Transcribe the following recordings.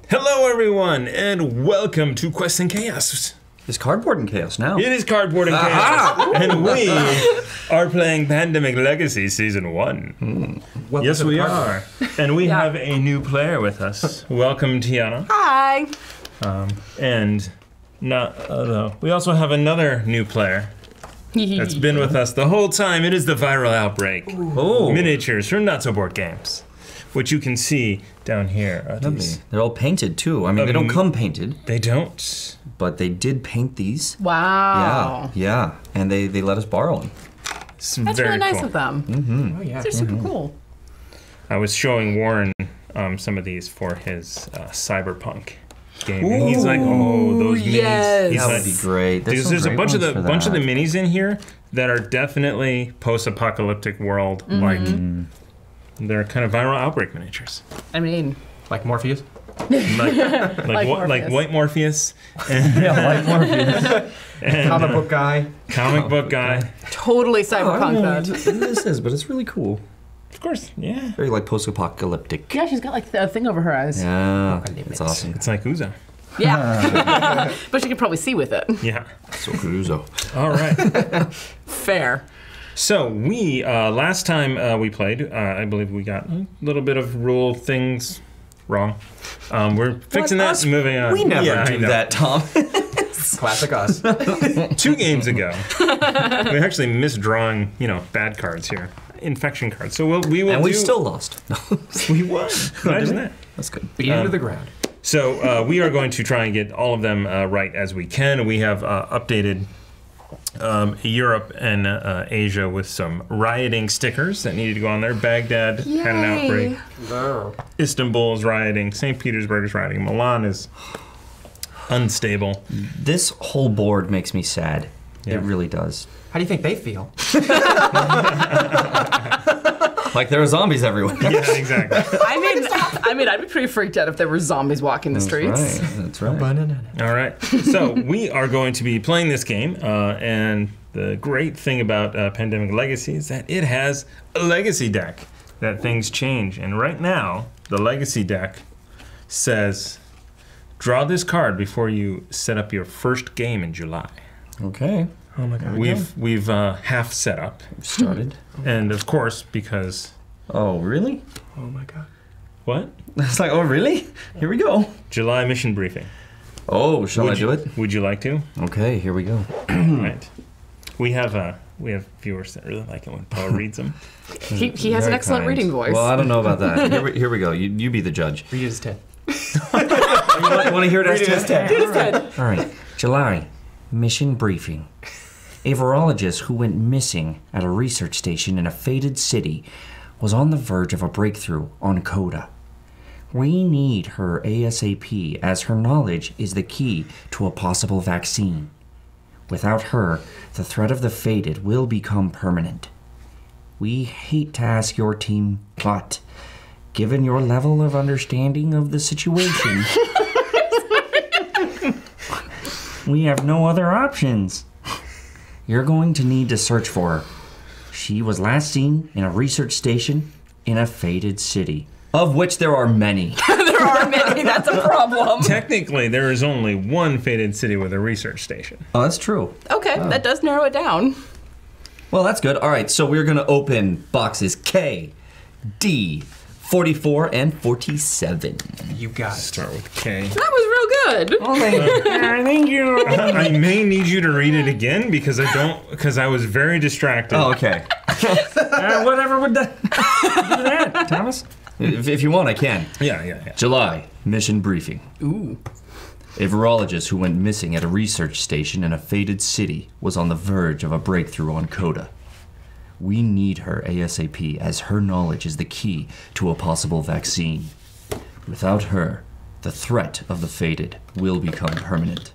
Hello, everyone, and welcome to Quest and Chaos. It's Cardboard and Chaos now. It is Cardboard and Chaos, and we are playing Pandemic Legacy Season 1. Yes, we are. And we have a new player with us. Welcome, Tiana. Hi. We also have another new player that's been with us the whole time. It is the Viral Outbreak. Oh. Miniatures from Not So Board Games, which you can see down here. They're all painted too. I mean, they don't come painted. They don't. But they did paint these. Wow. Yeah. And they let us borrow them. It's That's very really nice cool. of them. Mm-hmm. Oh, yeah. They're super cool. I was showing Warren some of these for his Cyberpunk game, and he's like, "Oh, those minis." Yes. He's That like, would be great. There's a bunch of the minis in here that are definitely post-apocalyptic world, like they're kind of Viral Outbreak miniatures, I mean, Like Morpheus? like White Morpheus, Yeah, like Morpheus. and Comic book guy. comic book guy. totally I don't cyberpunk know that. what this is, but it's really cool. Of course, yeah. Very like post-apocalyptic. Yeah, she's got like a thing over her eyes. Yeah, it's awesome. It's like Uzo. Yeah. But she could probably see with it. Yeah. So Cthulhu. All right. Fair. So we last time we played, I believe we got a little bit of rule things wrong. We're fixing that Us? and moving on. We never I do know. that, Tom. Classic us. 2 games ago, we actually missed drawing, bad cards here, infection cards. So we will. And we still lost. we won. Imagine that. That's good. Beat him to the ground. So we are going to try and get all of them right as we can. We have updated Europe and Asia with some rioting stickers that needed to go on there. Baghdad had an outbreak. No. Istanbul is rioting. St. Petersburg is rioting. Milan is unstable. This whole board makes me sad. Yeah. It really does. How do you think they feel? Like there are zombies everywhere. Yeah, exactly. I mean, I'd be pretty freaked out if there were zombies walking the streets. That's right. All right. So we are going to be playing this game, and the great thing about Pandemic Legacy is that it has a legacy deck that things change. And right now, the legacy deck says, draw this card before you set up your first game in July. Okay. Oh my god. We've half set up, We've started. and of course because Oh, really? Oh my god. what? It's like, oh, really? Here we go. July mission briefing. Oh, shall I Would do you- it? Would you like to? Okay, here we go. Right. We have viewers that really like it when Poe reads them. He has an Very excellent kind. reading voice. Well, I don't know about that. Here we go. You be the judge. Read it as 10. You want to hear it Read it as 10. All right. July. Mission briefing. A virologist who went missing at a research station in a fated city was on the verge of a breakthrough on Coda. We need her ASAP as her knowledge is the key to a possible vaccine. Without her, the threat of the fated will become permanent. We hate to ask your team, but given your level of understanding of the situation, we have no other options. You're going to need to search for her. She was last seen in a research station in a fated city, of which there are many. There are many. That's a problem. Technically, there is only one fated city with a research station. Oh, that's true. Okay, that does narrow it down. Well, that's good. All right, so we're going to open boxes K, D, 44, and 47. You got it. Start with K. That was real good. Thank you. I may need you to read it again because I was very distracted. Oh, okay. Whatever would do that, Thomas? If you want, I can. Yeah. July, mission briefing. Ooh. A virologist who went missing at a research station in a fated city was on the verge of a breakthrough on Coda. We need her ASAP as her knowledge is the key to a possible vaccine. Without her, the threat of the fated will become permanent.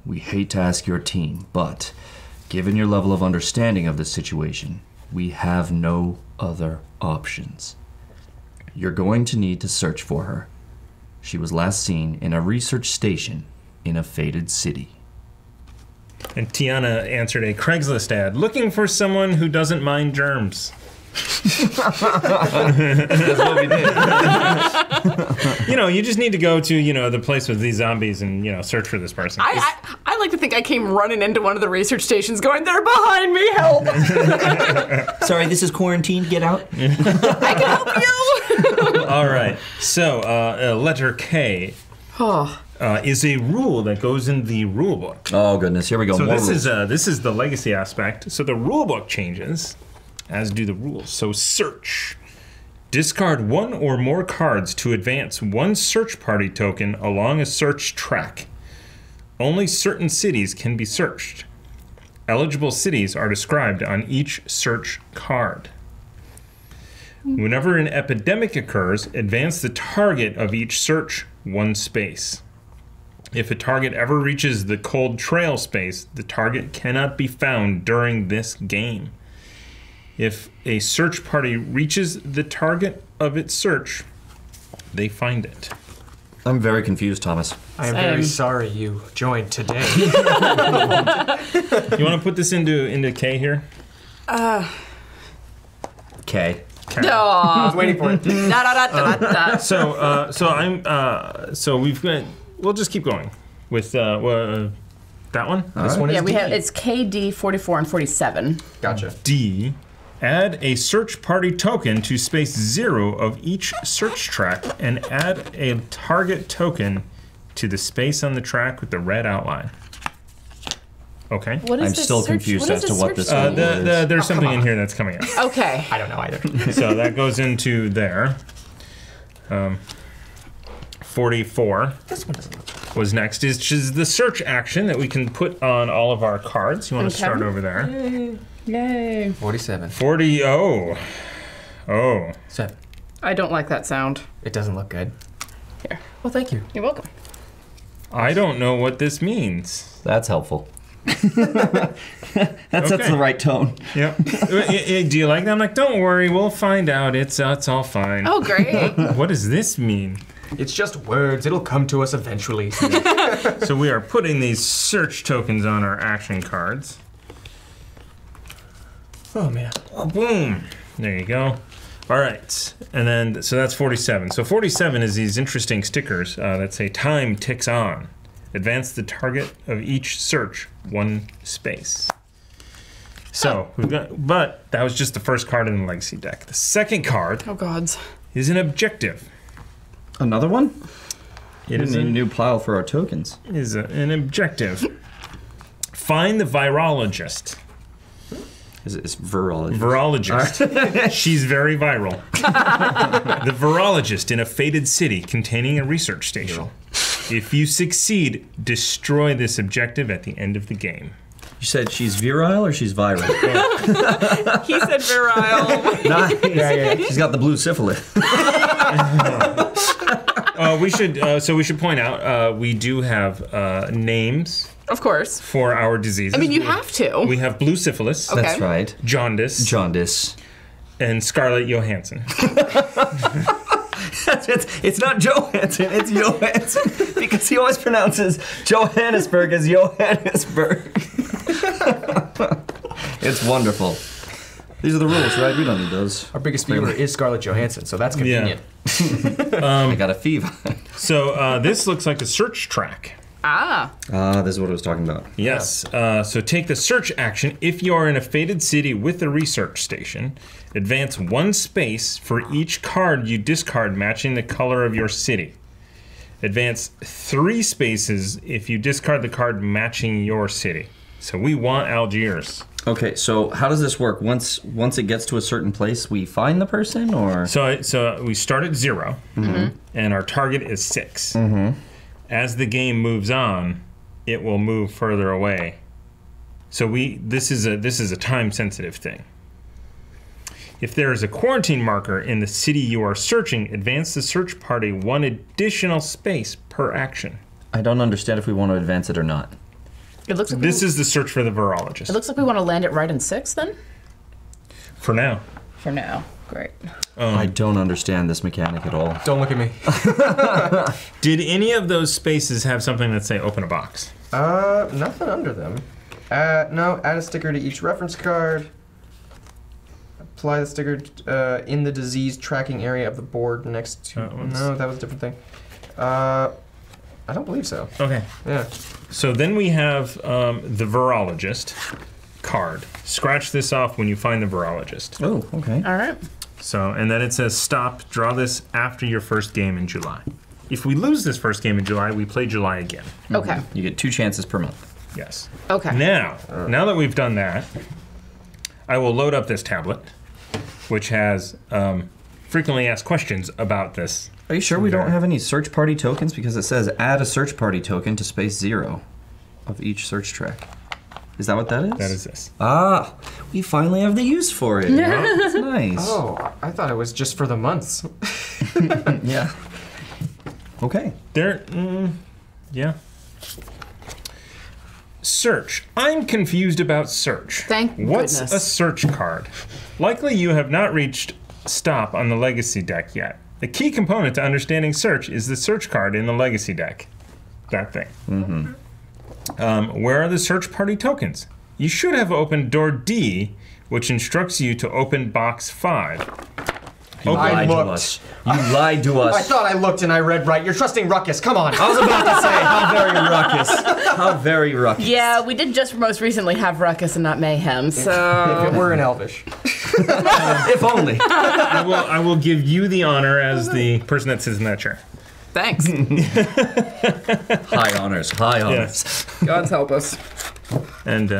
We hate to ask your team, but given your level of understanding of the situation, we have no other options. You're going to need to search for her. She was last seen in a research station in a fated city. And Tiana answered a Craigslist ad looking for someone who doesn't mind germs. That's what we did. You just need to go to, the place with these zombies and, search for this person. I like to think I came running into one of the research stations going, they're behind me, help! Sorry, this is quarantine. Get out. I can help you! All right. So, letter K is a rule that goes in the rule book. Oh goodness, here we go. So More this rules. is the legacy aspect. So the rule book changes, as do the rules. So search. Discard one or more cards to advance one search party token along a search track. Only certain cities can be searched. Eligible cities are described on each search card. Whenever an epidemic occurs, advance the target of each search one space. If a target ever reaches the cold trail space, the target cannot be found during this game. If a search party reaches the target of its search, they find it. I'm very confused, Thomas. I am very sorry you joined today. You want to put this into K here? K. I was waiting for it. We'll just keep going with that one. This one is D. It's KD 44 and 47. Gotcha. D. Add a search party token to space 0 of each search track and add a target token to the space on the track with the red outline. Okay. What is I'm this still search- confused what as is to this what this search- rule is. There's something in here that's coming up. Okay. I don't know either. So that goes into there. 44 This one doesn't look was next. Is the search action that we can put on all of our cards. You want to Okay. start over there. Yay. 47. 40. Oh. 7. I don't like that sound. It doesn't look good. Here. Well, thank you. You're welcome. I don't know what this means. That's helpful. That sets Okay. the right tone. Yep. Do you like that? I'm like, don't worry, we'll find out. It's all fine. Oh, great. What does this mean? It's just words. It'll come to us eventually. So we are putting these search tokens on our action cards. Oh, man. Boom. There you go. All right. And then, so that's 47. So 47 is these interesting stickers that say time ticks on. Advance the target of each search one space. So, but that was just the first card in the legacy deck. The second card Oh, gods. is an objective. Another one? It is need a an new pile for our tokens. an objective. Find the virologist. It's virology. Virologist. She's very viral. The virologist in a fated city containing a research station. If you succeed, destroy this objective at the end of the game. You said she's virile or she's viral? He said virile. Nice. Yeah. She's got the blue syphilis. We should point out we do have names Of course. for our diseases. I mean, you have to. We have blue syphilis, Okay. That's right. jaundice, and Scarlett Johansson. It's not Johansson, it's Johansson. Because he always pronounces Johannesburg as Johannesburg. It's wonderful. These are the rules, right? We don't need those. Our biggest fever is Scarlett Johansson, so that's convenient. I got a fever. So this looks like a search track. Ah. This is what I was talking about. Yes. So take the search action if you are in a fated city with a research station. Advance one space for each card you discard matching the color of your city. Advance 3 spaces if you discard the card matching your city. So we want Algiers. Okay, so how does this work? Once it gets to a certain place, we find the person, or? So we start at 0, and our target is 6. As the game moves on, it will move further away. So this is a time-sensitive thing. If there is a quarantine marker in the city you are searching, advance the search party 1 additional space per action. I don't understand if we want to advance it or not. It looks like This is the search for the virologist. It looks like we want to land it right in 6 then? For now. For now. Great. I don't understand this mechanic at all. Don't look at me. Did any of those spaces have something that say open a box? Nothing under them. No, add a sticker to each reference card. Apply the sticker in the disease tracking area of the board next to... No, that was a different thing. I don't believe so. Okay. Yeah. So then we have the virologist card. Scratch this off when you find the virologist. Oh, okay. All right. So, and then it says stop, draw this after your first game in July. If we lose this first game in July, we play July again. Okay. You get 2 chances per month. Yes. Okay. Now that we've done that, I will load up this tablet, which has frequently asked questions about this. Are you sure we don't have any search party tokens? Because it says add a search party token to space 0 of each search track. Is that what that is? That is this. Ah, we finally have the use for it. That's nice. Oh, I thought it was just for the months. Yeah. Okay. Yeah. Search. I'm confused about search. Thank What's goodness. a search card? Likely you have not reached stop on the legacy deck yet. The key component to understanding search is the search card in the legacy deck. That thing. Mm-hmm. Where are the search party tokens? You should have opened door D, which instructs you to open box 5. You I lied to looked. us. You lied to us. I thought I looked and I read right. You're trusting Ruckus. Come on. I was about to say, how very ruckus. How very ruckus. Yeah, we did just most recently have Ruckus and not Mayhem, so... If it were in Elvish. If only. I will give you the honor as the person that sits in that chair. Thanks. High honors. High honors. Yes. God's help us. And,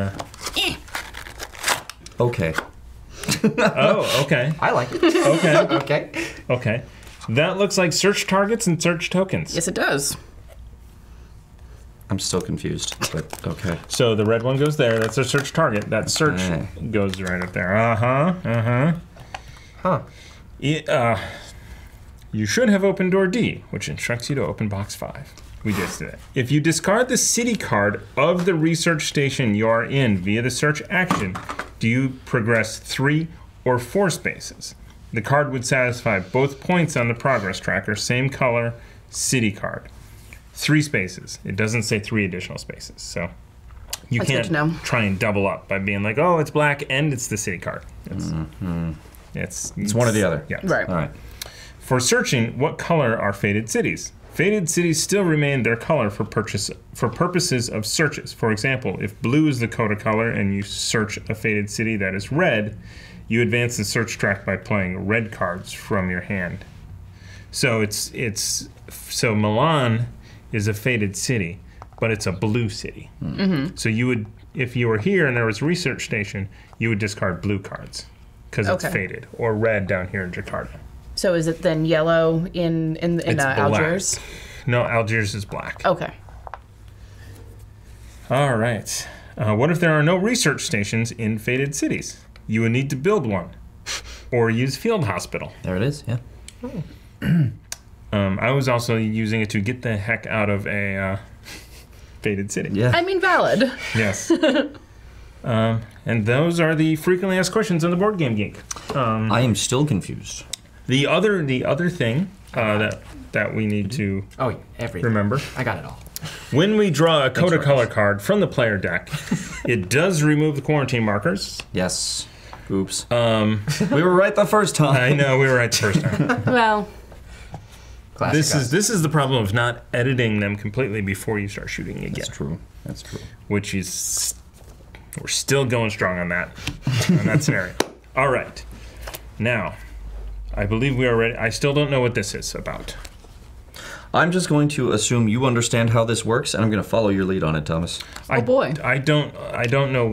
Okay. oh, okay. I like it. Okay. Okay. Okay. That looks like search targets and search tokens. Yes, it does. I'm still confused, but okay. So the red one goes there. That's a search target. That search Okay. goes right up there. Huh. You should have opened door D, which instructs you to open box 5. We just did it. If you discard the city card of the research station you are in via the search action, do you progress 3 or 4 spaces? The card would satisfy both points on the progress tracker, same color, city card. 3 spaces. It doesn't say 3 additional spaces, so you That's good to know. can't try and double up by being like, oh, it's black and it's the city card. It's one or the other. Yeah. Right. All right. For searching, what color are faded cities? Faded cities still remain their color for purposes of searches. For example, if blue is the Koch color and you search a faded city that is red, you advance the search track by playing red cards from your hand. So so Milan is a faded city, but it's a blue city. Mm-hmm. So you would, if you were here and there was a research station, you would discard blue cards because it's faded, or red down here in Jakarta. So is it then yellow in Black. Algiers? No, Algiers is black. Okay. All right. What if there are no research stations in faded cities? You would need to build one, or use field hospital. There it is, yeah. I was also using it to get the heck out of a faded city. Yeah. I mean, valid. Yes. And those are the frequently asked questions on the Board Game Geek. I am still confused. The other thing that we need to Oh, yeah, everything. remember. I got it all. When we draw a Coda Ruckus. color card from the player deck, it does remove the quarantine markers. Yes. Oops. We were right the first time. I know, we were right the first time. Well, Classic. This is the problem of not editing them completely before you start shooting again. That's true. That's true. Which is, we're still going strong on that scenario. All right. Now, I believe we are ready. I still don't know what this is about. I'm just going to assume you understand how this works, and I'm going to follow your lead on it, Thomas. oh boy. I don't know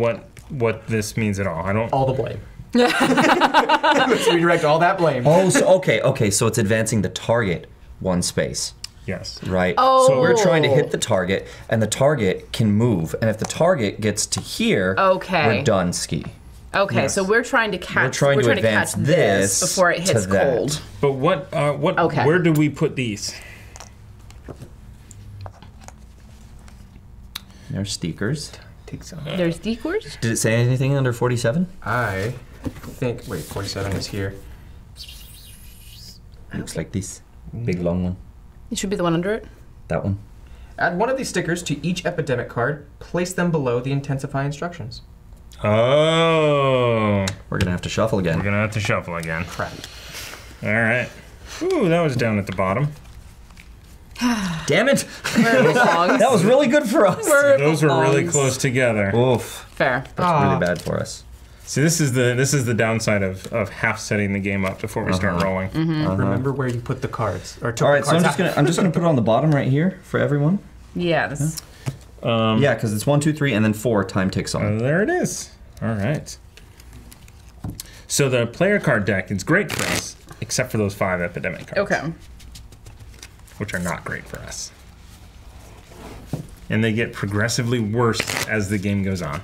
what this means at all. I don't. All the blame. Let's redirect all that blame. Oh, so okay, so it's advancing the target 1 space, Yes. right? Oh. So we're trying to hit the target, and the target can move, and if the target gets to here, Okay. we're done ski. Okay, Yes. so we're trying to catch. We're trying to advance catch this this before it to hits that. cold. But what? Okay. Where do we put these? There's stickers. Take some. There's decors. Did it say anything under 47? I think. Wait, 47 is here. Looks like this. Big long one. It should be the one under it. That one. Add one of these stickers to each epidemic card. Place them below the intensify instructions. Oh. We're gonna have to shuffle again. We're gonna have to shuffle again. Crap. All right. Ooh, that was down at the bottom. Damn it! Where it belongs. That was really good for us. Where it Those were really belongs. close together. Oof. Fair. That's really bad for us. See, this is the downside of half setting the game up before we start rolling. Remember where you put the cards. Or took All right, the so cards I'm just gonna put it on the bottom right here for everyone. Yeah, this Yeah, because it's 1, 2, 3, and then 4. Time ticks on. There it is. All right. So the player card deck is great for us, except for those 5 epidemic cards. okay. Which are not great for us. And they get progressively worse as the game goes on.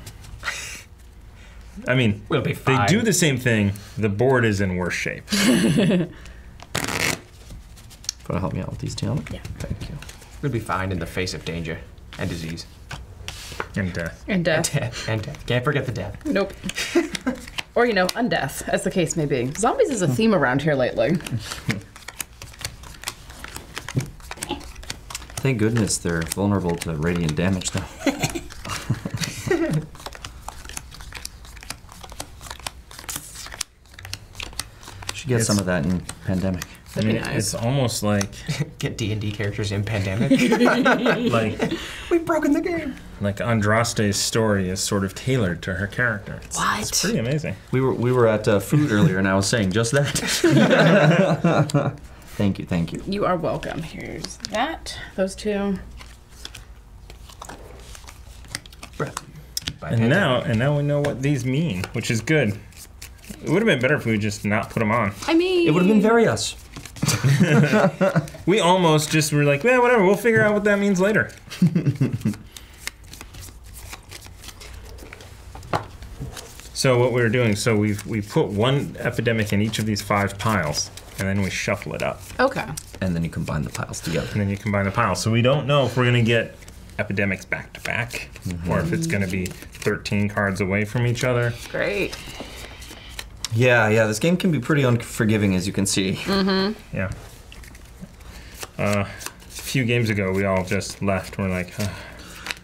I mean, We'll be they fine. do the same thing. The board is in worse shape. Want to help me out with these, Tiana? Yeah. Thank you. We'll be fine in the face of danger and disease. And death. And death. Death. And death. Can't forget the death. Nope. Or, undeath, as the case may be. Zombies is a theme around here lately. Thank goodness they're vulnerable to radiant damage, though. Should get some of that in Pandemic. I mean, That'd be nice. it's almost like Get D&D characters in Pandemic. We've broken the game. like Andraste's story is sort of tailored to her character. It's What? pretty amazing. We were at food earlier, and I was saying just that. Thank you, thank you. You are welcome. Here's that. Those two. And now we know what these mean, which is good. It would have been better if we just not put them on. I mean... It would have been very us. We almost just were like, well, whatever, we'll figure out what that means later. So what we were doing, so we put 1 epidemic in each of these 5 piles, and then we shuffle it up. Okay. And then you combine the piles together. And then you combine the piles. So we don't know if we're going to get epidemics back to back, or if it's going to be 13 cards away from each other. Great. Yeah, this game can be pretty unforgiving, as you can see. Yeah. A few games ago, we all just left. We're like,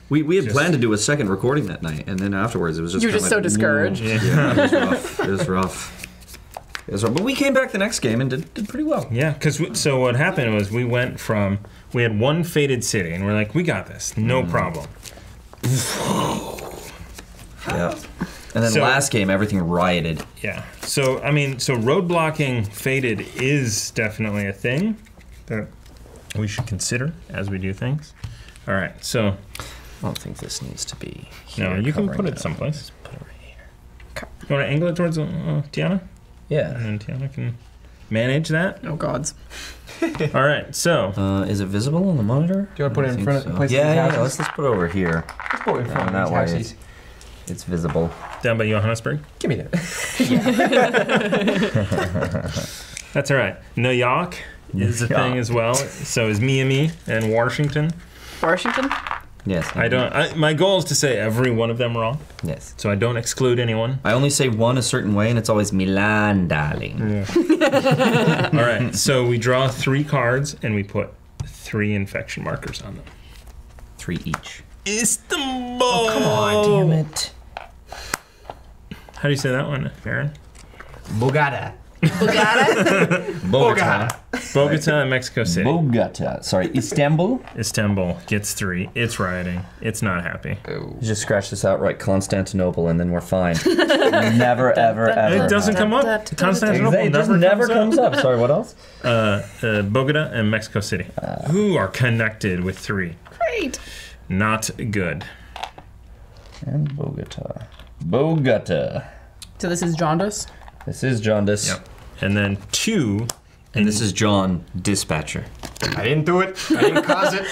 We had Just- planned to do a second recording that night, and then afterwards it was just You were kinda just so like, discouraged. Yeah, it was rough. It was rough. But we came back the next game and did pretty well. yeah, because so what happened was we had 1 fated city, and we're like, we got this, no problem. Yeah. And then So- last game, everything rioted. Yeah. So I mean, so road blocking fated is definitely a thing that we should consider as we do things. All right. So I don't think this needs to be here. no, you can covering put it that. someplace. Put it right here. You want to angle it towards Tiana, Yeah. and then Tiana can manage that. Oh, gods. All right. So Is it visible on the monitor? Do you want to put I it in think front of so. the place? Yeah. Let's put it over here. Let's put it in front that of way these houses. it's visible. down by Johannesburg. Give me that. That's all right. New York is a thing as well. So is Miami and Washington. Washington? Yes. My goal is to say every one of them wrong, Yes. so I don't exclude anyone. I only say one a certain way, and it's always Milan, darling. All right, so we draw 3 cards and we put 3 infection markers on them. 3 each. Istanbul. Oh, come on, damn it. How do you say that one, Aaron? Bogota. Bogota. Bogota and Mexico City. Bogota. Sorry, Istanbul. Istanbul gets 3. It's rioting. It's not happy. Just scratch this out, right? Constantinople, and then we're fine. Never, ever, ever. It doesn't come up. Constantinople It just never comes up. Sorry, what else? Bogota and Mexico City, who are connected with 3. Great. Not good. And Bogota. Bogota. So this is jaundice? This is Jaundice. Yep. And then 2. And this is John Dispatcher. I didn't do it. I didn't cause it.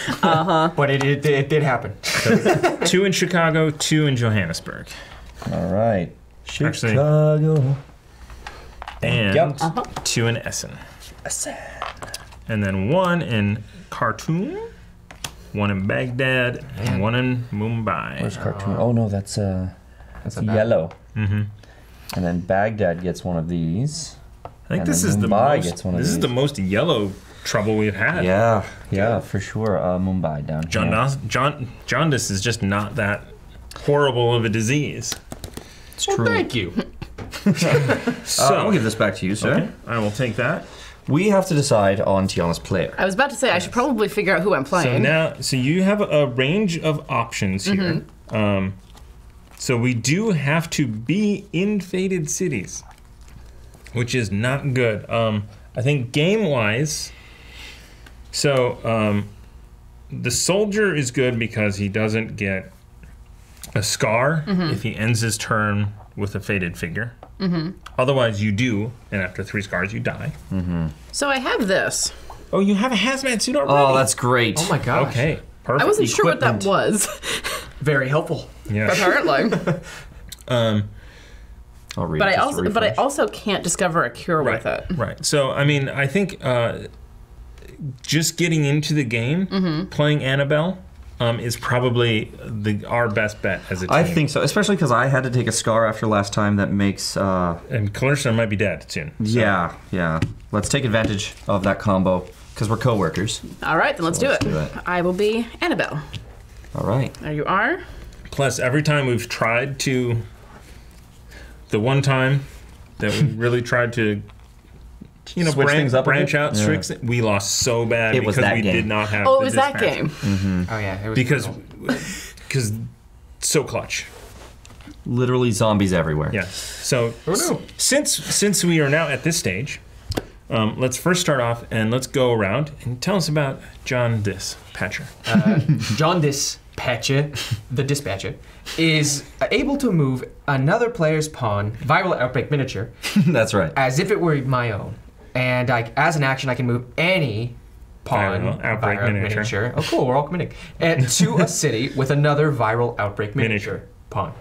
But it did happen. 2 in Chicago, 2 in Johannesburg. All right. Actually- Chicago. And Yep. 2 in Essen. And then 1 in Khartoum, 1 in Baghdad, and 1 in Mumbai. Where's cartoon? Oh no, that's That's a yellow. Mm-hmm. And then Baghdad gets one of these. I think And this then is the Mumbai most. gets one of This is these. the most yellow trouble we've had. Yeah, for sure. Mumbai down here. Jaundice is just not that horrible of a disease. It's Well, true. thank you. So I'll give this back to you, sir. okay, I will take that. We have to decide on Tiana's player. I was about to say I should probably figure out who I'm playing. So you have a range of options here. So we do have to be in Fated Cities, which is not good. I think game-wise, so the soldier is good because he doesn't get a scar if he ends his turn with a fated figure. Otherwise, you do, and after 3 scars, you die. So I have this. Oh, you have a hazmat suit already? Oh, that's great. Oh my gosh. Okay, perfect. I wasn't sure what that Equipment. was. Very helpful. Yeah. Apparently. I'll read But it I just to also refresh. can't discover a cure with it. Right. So, I mean, I think just getting into the game, playing Annabelle, is probably our best bet as a team. I think so, especially because I had to take a scar after last time. That makes And Clarissa might be dead soon. So. yeah. Let's take advantage of that combo because we're coworkers. All right, then let's do let's it. do it. I will be Annabelle. All right. There you are. Plus, every time we've tried to, the one time that we really tried to, Switch things up a branch bit? out, Yeah. tricks, we lost so bad It was because that we game. did not have. Oh, the it was that dispatch. game. Oh yeah, it was Because, brutal. so clutch. Literally zombies everywhere. Yeah. So Oh, no. since we are now at this stage, let's first start off and let's go around and tell us about John Dispatcher. John Dispatcher, the dispatcher, is able to move another player's pawn, viral outbreak miniature, That's right. as if it were my own. And as an action, I can move any pawn, Viral outbreak miniature. Oh, cool, we're all committing. And to a city with another viral outbreak miniature pawn.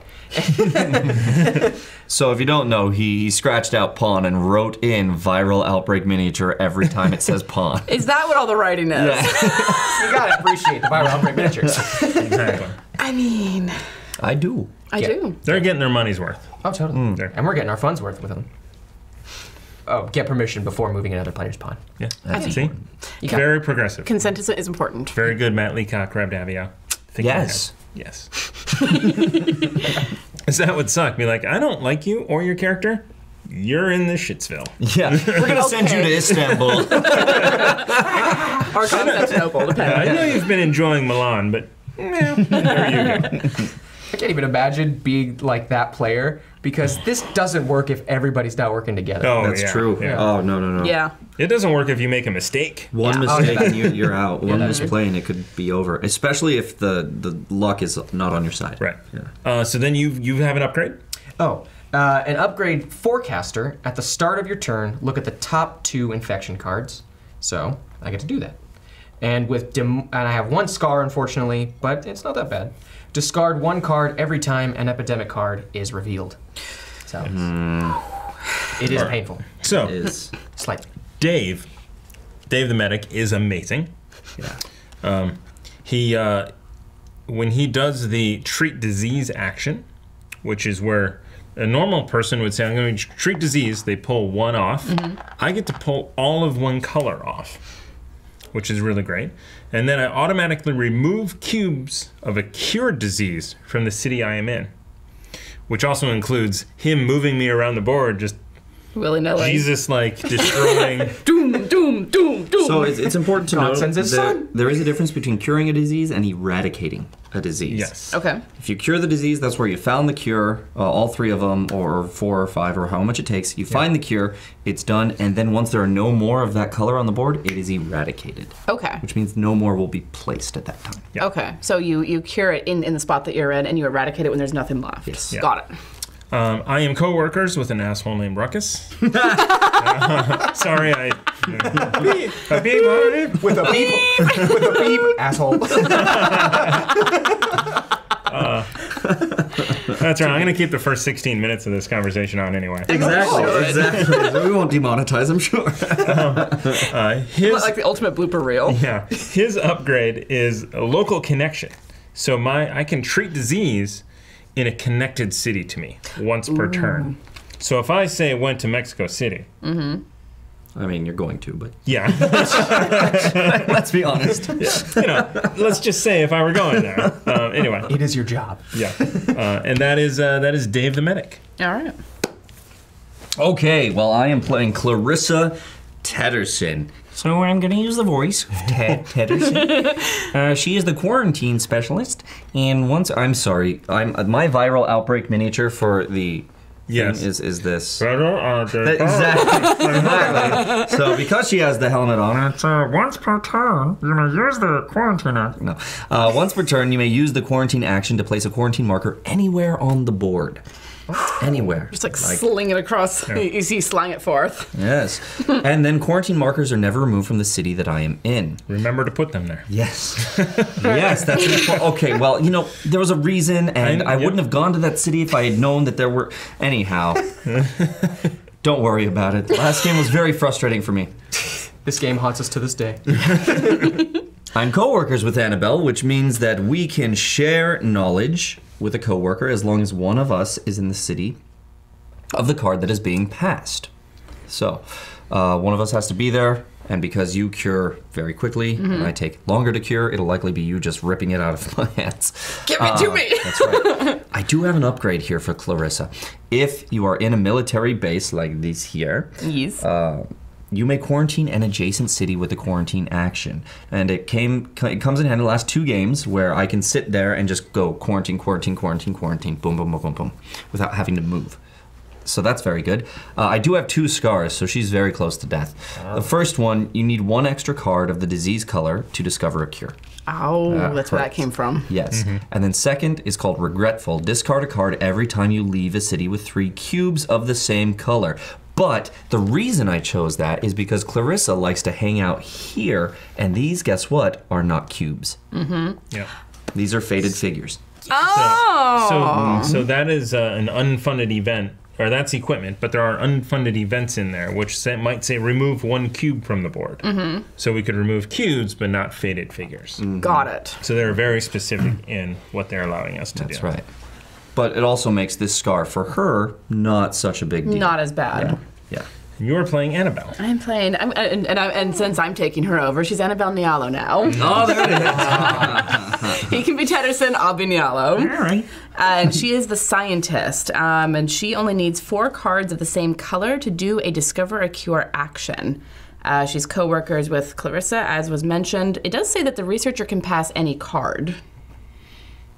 So if you don't know, he scratched out pawn and wrote in viral outbreak miniature every time it says pawn. Is that what all the writing is? You gotta appreciate the viral outbreak miniatures. Exactly. I mean, I do. I Yeah. do. They're getting their money's worth. Oh, totally. There. And we're getting our funds worth with them. Oh, get permission before moving another player's pawn. Yeah. That's See? You got Very progressive. Consent is important. Very good, Matt Leacock, grabbed Daviau. Yes. Yes. Is that would suck? Be like, I don't like you or your character. You're in the shitsville. Yeah. We're going to send you to Okay. Istanbul. Or Constantinople, I depending. know you've been enjoying Milan, but there you go. I can't even imagine being like that player because this doesn't work if everybody's not working together. Oh, That's yeah, true. yeah. Oh, no. Yeah. It doesn't work if you make a mistake. One Yeah. mistake Oh, yeah. and you're out. One that's true. misplay and it could be over. Especially if the luck is not on your side. Right. Yeah. So then you have an upgrade? Oh, an upgrade forecaster. At the start of your turn, look at the top 2 infection cards. So I get to do that. And and I have 1 scar, unfortunately, but it's not that bad. Discard 1 card every time an epidemic card is revealed. So it is painful, So, Is slightly. Dave the medic is amazing. yeah. He when he does the treat disease action, which is where a normal person would say, I'm going to treat disease, they pull 1 off. I get to pull all of 1 color off, which is really great. And then I automatically remove cubes of a cured disease from the city I am in, which also includes him moving me around the board, just Willy-nilly. Jesus, like, destroying. Doom, doom, doom, doom. So it's important to God note sends his son. there is a difference between curing a disease and eradicating a disease. Yes. Okay. If you cure the disease, that's where you found the cure, all 3 of them, or 4 or 5, or how much it takes. You find the cure, it's done, and then once there are no more of that color on the board, it is eradicated. Okay. Which means no more will be placed at that time. Yeah. Okay. So you cure it in the spot that you're in, and you eradicate it when there's nothing left. Yes. Yeah. Got it. I am co-workers with an asshole named Ruckus. Sorry, a beep. With a beep, with a beep, asshole. That's right. I'm going to keep the first 16 minutes of this conversation on anyway. Exactly. We won't demonetize, I'm sure. His Like the ultimate blooper reel. yeah, his upgrade is a local connection. So I can treat disease in a connected city to me once per turn. So if I say went to Mexico City, I mean, you're going to, but Yeah. let's be honest. Let's just say if I were going there. Anyway. It is your job. Yeah. And that is Dave the medic. All right. Okay, well, I am playing Clarissa Tedderson. So I'm going to use the voice of Tedderson. She is the quarantine specialist, and once my viral outbreak miniature for the Yes. thing is this. Exactly. Exactly. So because she has the helmet on, it's once per turn you may use the quarantine action. No, once per turn you may use the quarantine action to place a quarantine marker anywhere on the board. Anywhere. Just like sling it across. Yeah. You see, slang it forth. Yes. And then quarantine markers are never removed from the city that I am in. Remember to put them there. Yes. Yes, that's important. Okay, well, there was a reason, and I wouldn't have gone to that city if I had known that there were... Anyhow. Don't worry about it. The last game was very frustrating for me. This game haunts us to this day. I'm co-workers with Annabelle, which means that we can share knowledge with a coworker as long as one of us is in the city of the card that is being passed. So, one of us has to be there, and because you cure very quickly, and I take longer to cure, it'll likely be you just ripping it out of my hands. Give it to me! That's right. I do have an upgrade here for Clarissa. If you are in a military base like this here, yes. You may quarantine an adjacent city with a quarantine action. And it comes in handy the last 2 games where I can sit there and just go quarantine, quarantine, quarantine, quarantine, boom, boom, boom, boom, boom, without having to move. So that's very good. I do have 2 scars, so she's very close to death. The first one, you need 1 extra card of the disease color to discover a cure. Oh, that's where that came from. Yes. And then second is called Regretful. Discard a card every time you leave a city with 3 cubes of the same color. But the reason I chose that is because Clarissa likes to hang out here, and these, guess what, are not cubes. Yeah. These are faded figures. Oh! So that is an unfunded event, or that's equipment, but there are unfunded events in there, which might say remove 1 cube from the board. So we could remove cubes, but not faded figures. Got it. So they're very specific in what they're allowing us to do. That's right. But it also makes this scar, for her, not such a big deal. Not as bad. Yeah. You're playing Annabelle. I'm playing, and since I'm taking her over, she's Annabelle Nialo now. Oh, there it is. He can be Tedderson, I'll be Nialo. All right. And she is the scientist, and she only needs 4 cards of the same color to do a Discover a Cure action. She's co-workers with Clarissa, as was mentioned. It does say that the researcher can pass any card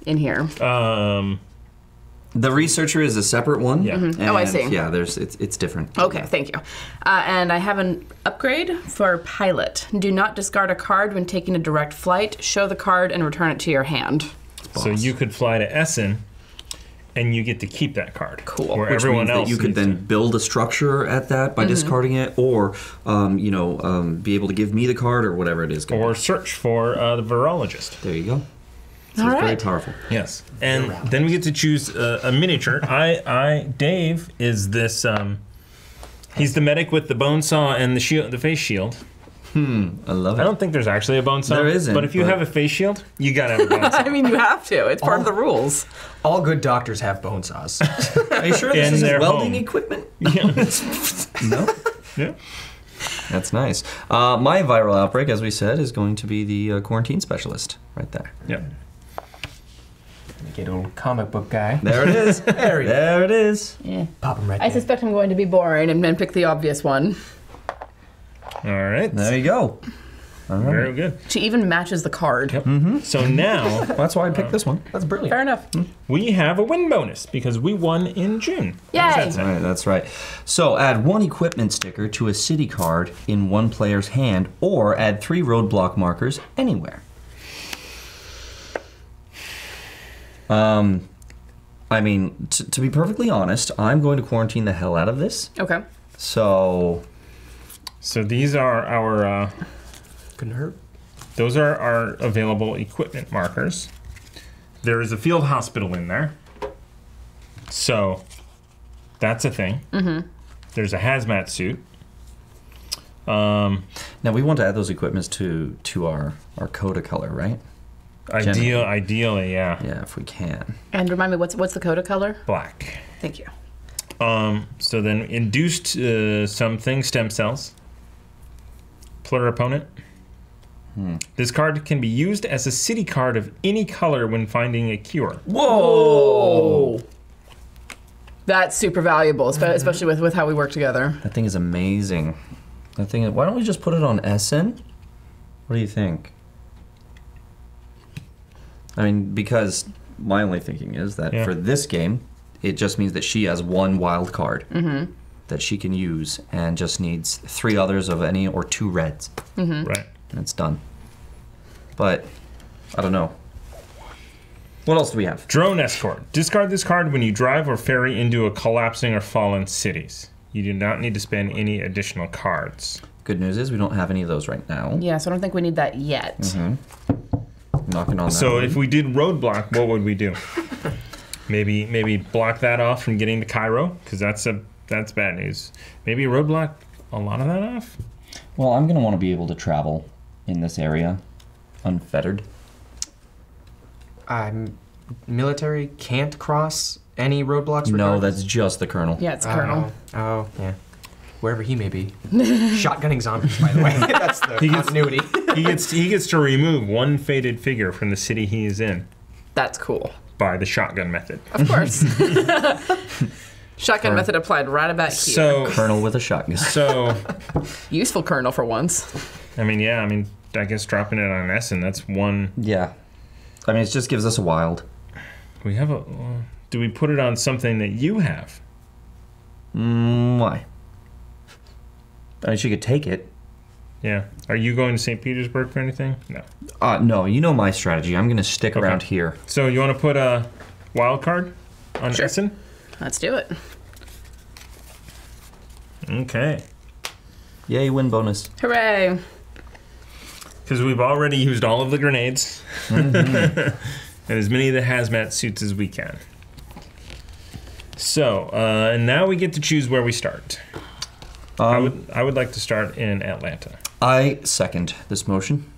in here. The researcher is a separate one. Yeah. Oh, I see. Yeah, it's different. Okay, thank you. And I have an upgrade for pilot. Do not discard a card when taking a direct flight. Show the card and return it to your hand. So you could fly to Essen, and you get to keep that card. Cool. Where Which everyone means else that you could needs then build a structure at that by discarding it, or be able to give me the card or whatever it is. or search for the virologist. There you go. So All it's very right. powerful. Yes, and then we get to choose a miniature. Dave is this. He's the medic with the bone saw and the shield, the face shield. I love it. I don't think there's actually a bone saw. There isn't, but if you but- have a face shield, you gotta have a bone saw. I mean, you have to. It's part of the rules. All good doctors have bone saws. Are you sure this In is their welding home. equipment? Yeah. No. Yeah. That's nice. My viral outbreak, as we said, is going to be the quarantine specialist right there. Yeah. Get old comic book guy. There it is. There it is. Yeah. Pop him right I there. suspect I'm going to be boring and then pick the obvious one. All right. There you go. All right. Very good. She even matches the card. Yep. So now That's why I picked this one. That's brilliant. Fair enough. we have a win bonus because we won in June. Yay! All right, that's right. So add 1 equipment sticker to a city card in one player's hand, or add 3 roadblock markers anywhere. I mean, to be perfectly honest, I'm going to quarantine the hell out of this. Okay. So So these are our. Couldn't hurt. Those are our available equipment markers. There is a field hospital in there. So that's a thing. There's a hazmat suit. now we want to add those equipments to our coda color, right? Ideally, yeah. Yeah, if we can. And remind me, what's the coda color? Black. Thank you. So then induced something, stem cells. Player opponent. This card can be used as a city card of any color when finding a cure. Whoa! That's super valuable, especially with how we work together. That thing is amazing. That thing. Why don't we just put it on Essen? What do you think? I mean, because my only thinking is that for this game, it just means that she has one wild card that she can use and just needs 3 others of any or 2 reds. Right. And it's done. But, I don't know. What else do we have? Drone escort. Discard this card when you drive or ferry into a collapsing or fallen cities. You do not need to spend any additional cards. Good news is we don't have any of those right now. Yeah, so I don't think we need that yet. Knocking on that. So one. if we did roadblock, what would we do? maybe block that off from getting to Cairo, because that's bad news. Maybe roadblock a lot of that off. Well, I'm going to want to be able to travel in this area unfettered. Military can't cross any roadblocks? No, regardless? that's just the colonel. Yeah, it's Colonel. Oh, yeah. Wherever he may be. Shotgunning zombies, by the way. That's the continuity. he gets to remove one fated figure from the city he is in That's cool. by the shotgun method. Of course. Shotgun method applied right about here. So, Colonel with a shotgun. Useful Colonel for once. I guess dropping it on Essen, that's one. Yeah. I mean, it just gives us a wild. We have a. Do we put it on something that you have? Why? I mean, she could take it. Yeah. Are you going to St. Petersburg for anything? No. No, you know my strategy. I'm going to stick around here. So you want to put a wild card on Essen? Let's do it. Okay. Yay, win bonus. Hooray. Because we've already used all of the grenades. And as many of the hazmat suits as we can. So, and now we get to choose where we start. I would like to start in Atlanta. I second this motion.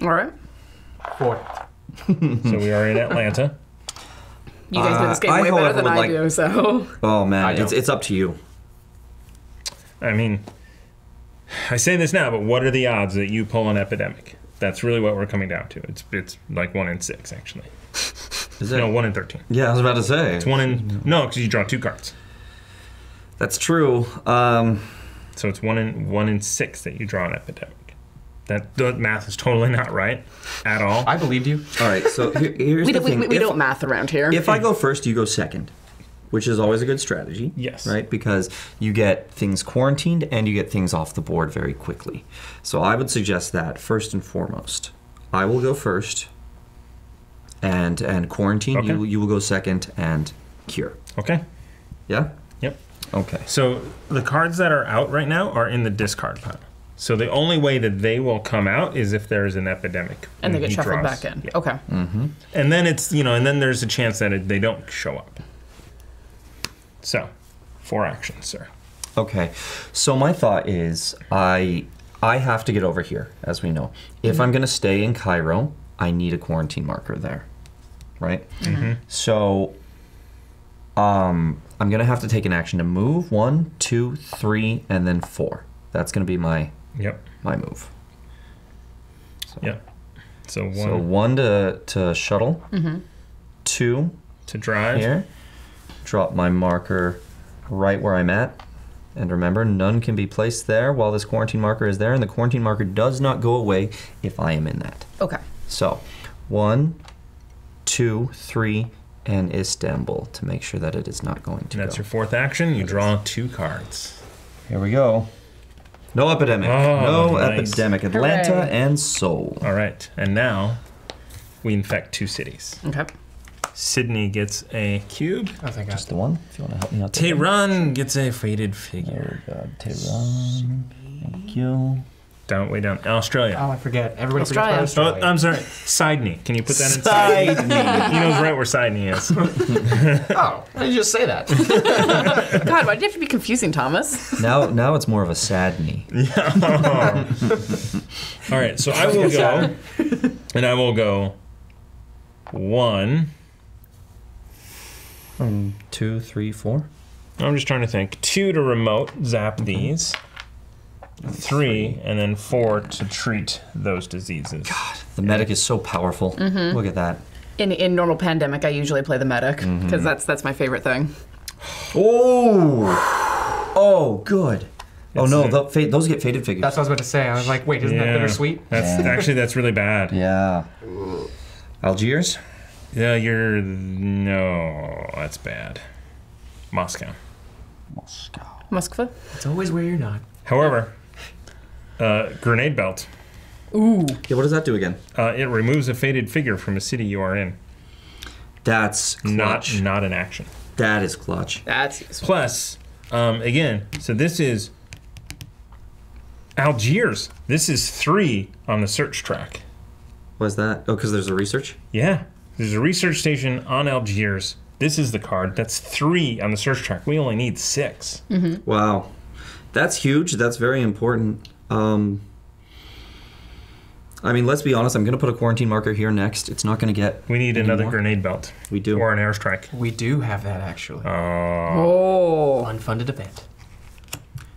All right. 4. So we are in Atlanta. You guys know this game way better than I do, so. Oh, man. It's up to you. I mean, I say this now, but what are the odds that you pull an epidemic? That's really what we're coming down to. It's like 1 in 6, actually. Is it? No, 1 in 13. Yeah, I was about to say. It's 1 in... No, because you draw 2 cards. That's true. So it's 1 in 6 that you draw an epidemic. That math is totally not right at all. I believed you. All right, so here's the thing. We don't math around here. If I go first, you go second, which is always a good strategy. Yes. Right? Because you get things quarantined and you get things off the board very quickly. So I would suggest that first and foremost. I will go first and quarantine. Okay. You will go second and cure. Okay. Yeah? Yep. Okay. So the cards that are out right now are in the discard pile. So the only way that they will come out is if there's an epidemic. And they get he shuffled draws. back in. Yeah. Okay. And then it's, and then there's a chance that they don't show up. So, 4 actions, sir. Okay. So my thought is I have to get over here, as we know. If I'm going to stay in Cairo, I need a quarantine marker there. Right? So I'm going to have to take an action to move 1, 2, 3, and then 4. That's going to be my move. So, Yep. So 1 So 1 to shuttle. 2 to drive. here. Drop my marker right where I'm at. And remember, none can be placed there while this quarantine marker is there, and the quarantine marker does not go away if I am in that. Okay. So 1, 2, 3, and Istanbul to make sure that it is not going to That's go. your 4th action. You draw 2 cards. Here we go. No epidemic. Oh, no nice. epidemic. Atlanta Hooray. and Seoul. All right. And now we infect 2 cities. Okay. Sydney gets a cube. Oh, thank God. Just the one, if you want to help me out. Tehran gets a faded figure. Oh, God. Tehran. Thank you. Down, way down. Australia. Oh, I forget. Everybody forgets Australia. about Australia. Oh, I'm sorry. Sydney. Can you put that in Sydney? Sydney. He knows right where Sydney is. Oh, why did you just say that? God, why do you have to be confusing, Thomas? Now it's more of a sadney. All right. So I will go. And I will go 1. 2, 3, 4. I'm just trying to think. 2 to remote zap these. 3, and then 4 to treat those diseases. God, the medic is so powerful. Look at that. In normal pandemic, I usually play the medic because that's my favorite thing. Oh, good. Oh no, those get faded figures. That's what I was about to say. I was like, wait, isn't that bittersweet? That's really bad. Yeah. Algiers? Yeah, no, that's bad. Moscow. Moskva? It's always where you're not. However, grenade belt. Ooh. Yeah, what does that do again? It removes a faded figure from a city you are in. That's clutch. Not an action. That is clutch. That's useful. Plus, again, so this is Algiers. This is 3 on the search track. What's that? Oh, because there's a research? Yeah, there's a research station on Algiers. This is the card. That's 3 on the search track. We only need 6. Wow. That's huge. That's very important. I mean, let's be honest. I'm going to put a quarantine marker here next. It's not going to get We need another more. grenade belt. We do. Or an airstrike. We do have that, actually. Oh. Unfunded event.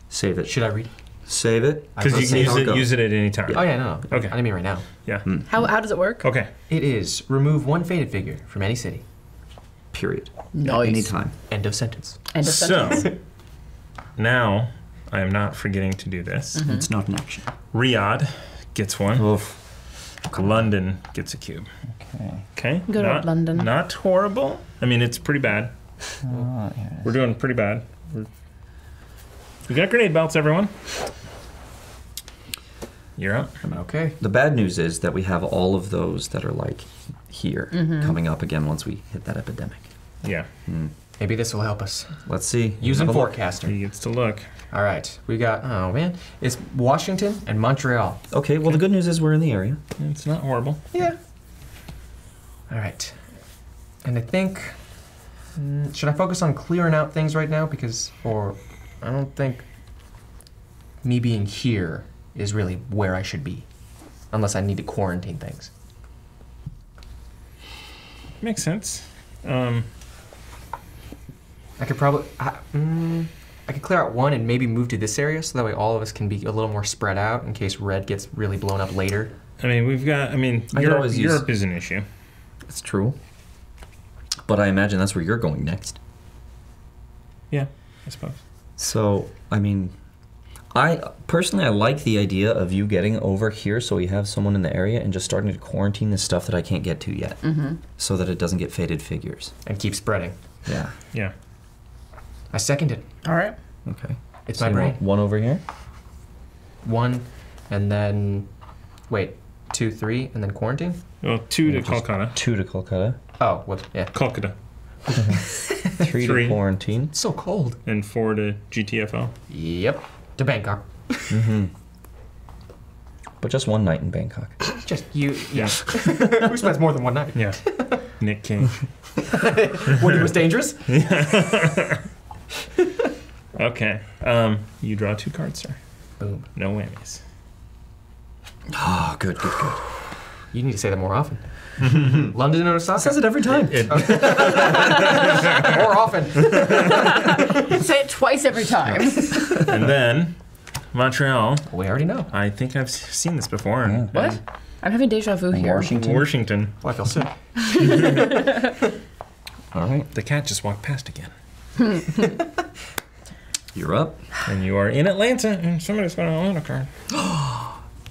Save it. Should I read? Save it. Because you see how it can goes. use it at any time. Oh, yeah, no. Okay. I didn't mean right now. Yeah. How does it work? Okay. It is remove 1 faded figure from any city. Period. Nice. Anytime. End of sentence. End of sentence. So, now I am not forgetting to do this. It's not an action. Riyadh gets one. Oof. London gets a cube. Okay. Good old London. Not horrible. I mean, it's pretty bad. We're doing pretty bad. We got grenade belts, everyone. You're up. Okay. The bad news is that we have all of those that are like here coming up again once we hit that epidemic. Yeah. Maybe this will help us. Let's see. Using Have a look. forecaster. He gets to look. All right. We got, oh man, it's Washington and Montreal. Okay, well, the good news is we're in the area. It's not horrible. Yeah. All right. And I think, should I focus on clearing out things right now? I don't think me being here is really where I should be. Unless I need to quarantine things. Makes sense. I could probably, I could clear out 1 and maybe move to this area so that way all of us can be a little more spread out in case red gets really blown up later. I mean, I could always use- Europe is an issue. It's true. But I imagine that's where you're going next. Yeah, I suppose. So, I mean, I like the idea of you getting over here so we have someone in the area and just starting to quarantine the stuff that I can't get to yet. So that it doesn't get faded figures. And keep spreading. Yeah. Yeah. I second it. All right. Okay. It's So my you brain. want 1 over here? 1, and then, wait, 2, 3, and then quarantine? Well, 2 to Calcutta. 2 to Kolkata. Oh, what? Yeah. Calcutta. 3 3. to quarantine. It's so cold. And 4 to GTFO. Yep. To Bangkok. But just 1 night in Bangkok. Just you. Yeah. Who spends more than 1 night? Yeah. Nick Cage. When he was dangerous? Okay. You draw 2 cards, sir. Boom. No whammies. Oh, good. You need to say that more often. London and Osaka. Says it every time. More often. Say it twice every time. And then Montreal. We already know. I think I've seen this before. And, What? I'm having deja vu here. Washington. Oh, I feel sick. All right. The cat just walked past again. You're up. And you are in Atlanta, and somebody's got an Atlanta card.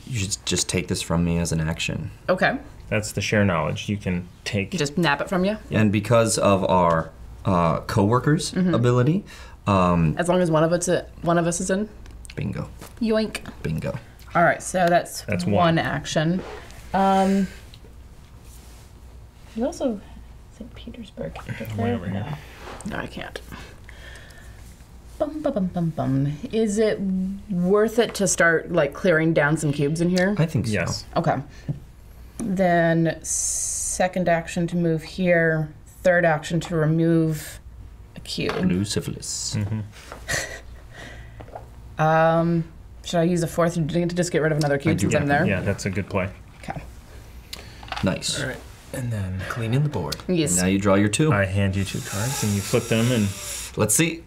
You should just take this from me as an action. Okay. That's the share knowledge. You can take. Just nab it from you. And because of our co-workers ability, As long as one of us is in. bingo. Yoink. Bingo. All right, so that's one. one action. You also St. Petersburg. Way over here. No, I can't. Bum, bum, bum, bum, bum. Is it worth it to start like clearing down some cubes in here? I think so. Yes. Okay. Then second action to move here. Third action to remove a cube. Blue syphilis. Should I use a fourth to just get rid of another cube do. since I'm there? Yeah, that's a good play. Okay. Nice. All right. And then Cleaning the board. Yes. Now you draw your 2. I hand you 2 cards, and you flip them, and Let's see.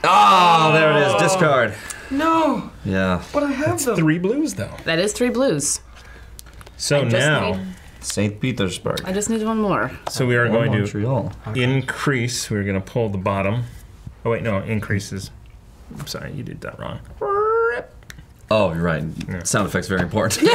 Oh, there it is. Discard. No. Yeah. But I have them. 3 blues, though. That is 3 blues. So I just now, need- St. Petersburg. I just need one more. so we are going to Montreal. increase. We're going to pull the bottom. Oh, wait, no, increases. I'm sorry, you did that wrong. Oh, you're right. Yeah. Sound effects very important.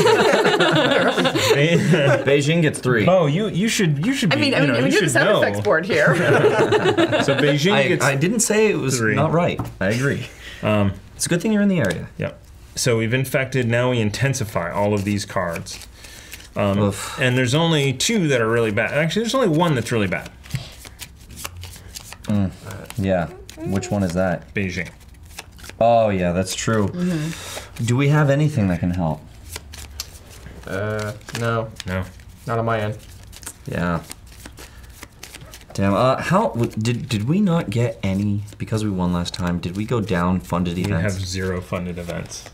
Beijing gets 3. Oh, you should be. I mean, you you're the should sound know. effects board here. So Beijing gets. I didn't say it was 3. not right. I agree. It's a good thing you're in the area. Yep. So we've infected. Now we intensify all of these cards. Oof. And there's only 2 that are really bad. Actually, there's only 1 that's really bad. Yeah. Which one is that? Beijing. Oh, yeah, that's true. Do we have anything that can help? No. No. Not on my end. Yeah. Damn. How did we not get any because we won last time? Did we go down funded We events? have 0 funded events.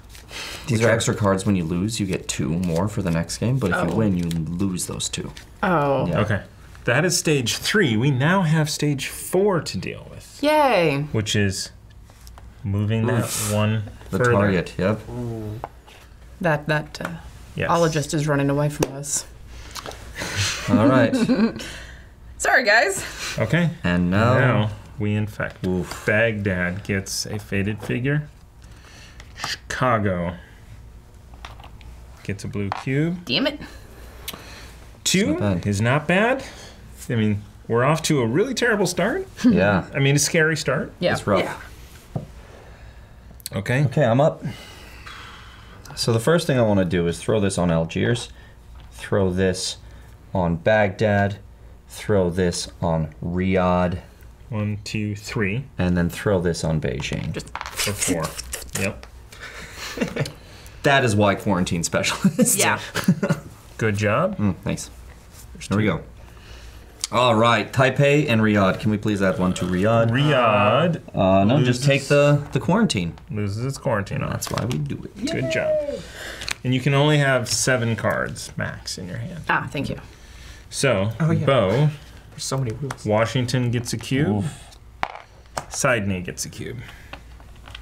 These are extra cards. When you lose, you get 2 more for the next game. But if you win, you lose those 2. Oh. Yeah. Okay. That is stage 3. We now have stage 4 to deal with, Yay. which is moving that one The further. target. Yep. That Yes. ologist is running away from us. All right. Sorry, guys. Okay. And now, we infect. Oof. Baghdad gets a faded figure. Chicago gets a blue cube. Damn it. 2 not bad. is not bad. I mean, we're off to a really terrible start. yeah, I mean, a scary start. Yeah. it's rough. Yeah. Okay. Okay, I'm up. So the first thing I want to do is throw this on Algiers, throw this on Baghdad, throw this on Riyadh, 1, 2, 3, and then throw this on Beijing. or 4. Yep. That is why quarantine specialist. Yeah. Good job. Thanks. Here we go. All right, Taipei and Riyadh. Can we please add one to Riyadh? Riyadh No, just take the quarantine. loses its quarantine off. That's why we do it. Good job. And you can only have 7 cards max in your hand. Ah, thank you. So, yeah. Beau, There's so many rules. Washington gets a cube. Sydney gets a cube.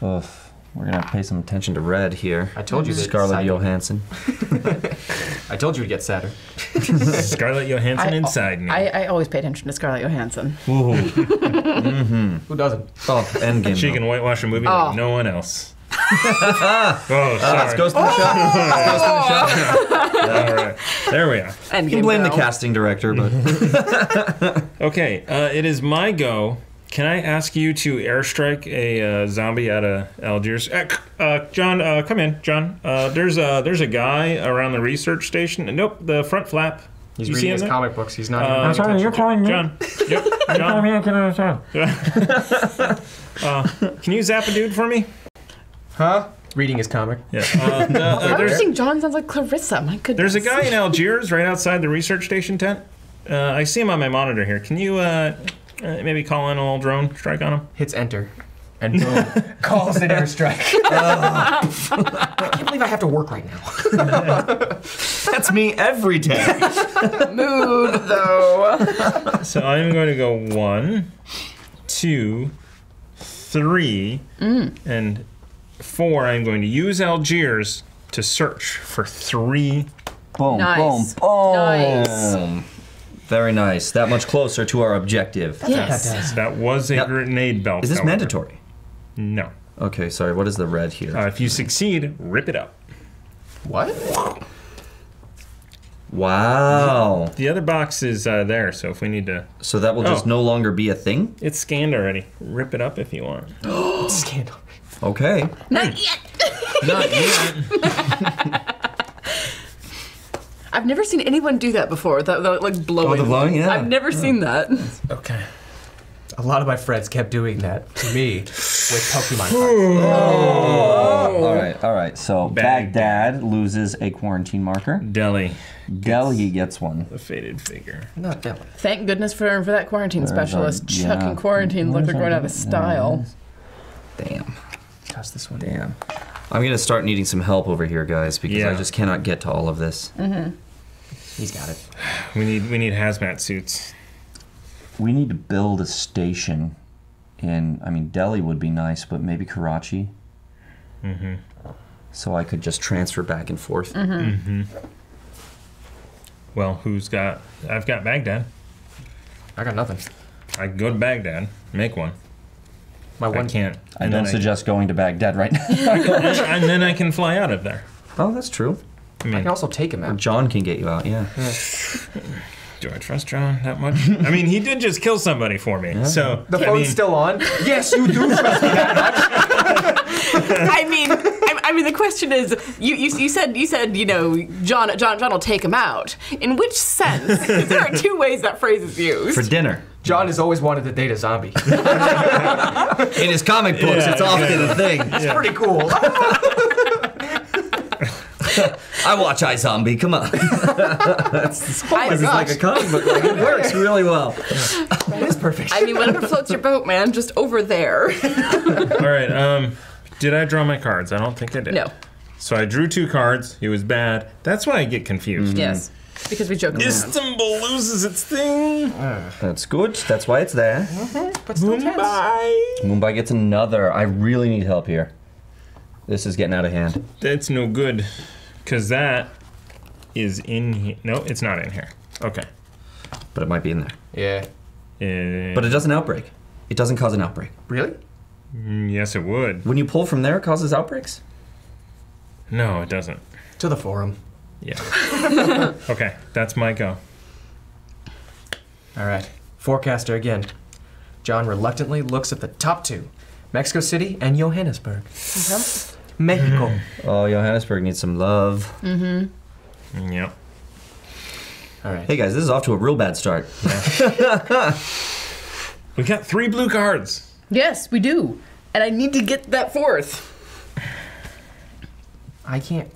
Oof. We're gonna pay some attention to red here. I told you that. Scarlett Johansson. I told you to get sadder. Scarlett Johansson and Sydney. I always pay attention to Scarlett Johansson. Ooh. Who doesn't? Oh, Endgame. She though. can whitewash a movie Oh. like no one else. Oh, Let's sorry. go to the shot. All right. There we are. And You can blame the casting director, but Okay, it is my go. Can I ask you to airstrike a zombie out of Algiers? John, come in, John. There's a guy around the research station. Nope, the front flap. He's You see reading him his there? comic books. He's not even paying sorry, you're attention. calling me? John. Yep. John. Can you zap a dude for me? Huh? Reading his comic. Yeah. I always think John sounds like Clarissa. My goodness. There's a guy in Algiers right outside the research station tent. I see him on my monitor here. Can you maybe call in a little drone strike on him? Hits enter. And boom. Calls an airstrike. I can't believe I have to work right now. that's me every day. Mood, though. So I'm going to go 1, 2, 3, and 4. I'm going to use Algiers to search for 3. Boom, Nice. boom, boom. Nice. Very nice. That much closer to our objective. Yes. That was a grenade belt. Is this however. mandatory? No. Okay, sorry. What is the red here? If you succeed, rip it up. What? Wow. The other box is there, so if we need to... So that will just Oh. no longer be a thing? It's scanned already. Rip it up if you want. Scandal. Okay. Not yet. Not yet. I've never seen anyone do that before. The like blowing. Oh, the blowing? Yeah. I've never seen that. Okay. A lot of my friends kept doing that to me with Pokemon cards. All right. So Baghdad loses a quarantine marker. Delhi. Delhi gets one. The faded figure. Not that one. Thank goodness for that quarantine specialist. yeah. Chucking quarantines like they're going out of style. Damn. Toss this one. Damn. I'm gonna start needing some help over here, guys, because Yeah. I just cannot get to all of this. He's got it. We need hazmat suits. We need to build a station in. I mean, Delhi would be nice, but maybe Karachi. So I could just transfer back and forth. Well, I've got Baghdad. I got nothing. I can go to Baghdad, make one. My one I can't. I don't suggest going to Baghdad right now. And then I can fly out of there. Oh, that's true. I I mean, can also take him out. John can get you out, yeah. do I trust John that much? I mean, he did just kill somebody for me. So The phone's still on? Yes, you do trust me that much. I mean, the question is, you said John will take him out. In which sense? 'Cause there are two ways that phrase is used. For dinner. John has always wanted to date a zombie. In his comic books, it's often a thing. It's pretty cool. I watch iZombie, come on. It's almost like a comic book. Like, it works really well. That is perfect. I mean, whatever floats your boat, man. Just over there. All right. Did I draw my cards? I don't think I did. No. So I drew 2 cards. It was bad. That's why I get confused. Yes. Because we joke around. Istanbul loses its thing. That's good. That's why it's there. But still tense. Mumbai. Mumbai gets another. I really need help here. This is getting out of hand. That's no good. Because that is in here. No, it's not in here. Okay. But it might be in there. Yeah. But it doesn't outbreak. It doesn't cause an outbreak. Really? Yes, it would. When you pull from there, it causes outbreaks? No, it doesn't. To the forum. Yeah. Okay, that's my go. All right. Forecaster again. John reluctantly looks at the top 2. Mexico City and Johannesburg. Mexico. Oh, Johannesburg needs some love. Yep. All right. Hey guys, this is off to a real bad start. We got 3 blue cards. Yes, we do. And I need to get that 4th. I can't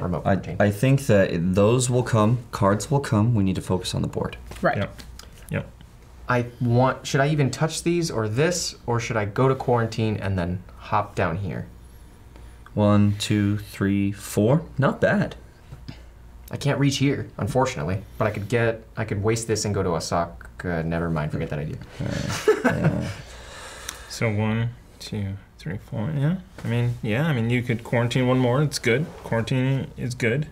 remote quarantine. I think that those will come. Cards will come. We need to focus on the board. Right. Yep. Should I even touch these or this, or should I go to quarantine and then hop down here? 1, 2, 3, 4. Not bad. I can't reach here, unfortunately, but I could waste this and go to Osaka. Never mind, forget that idea. So 1, 2, 3, 4. Yeah. I mean, you could quarantine 1 more. It's good. Quarantine is good.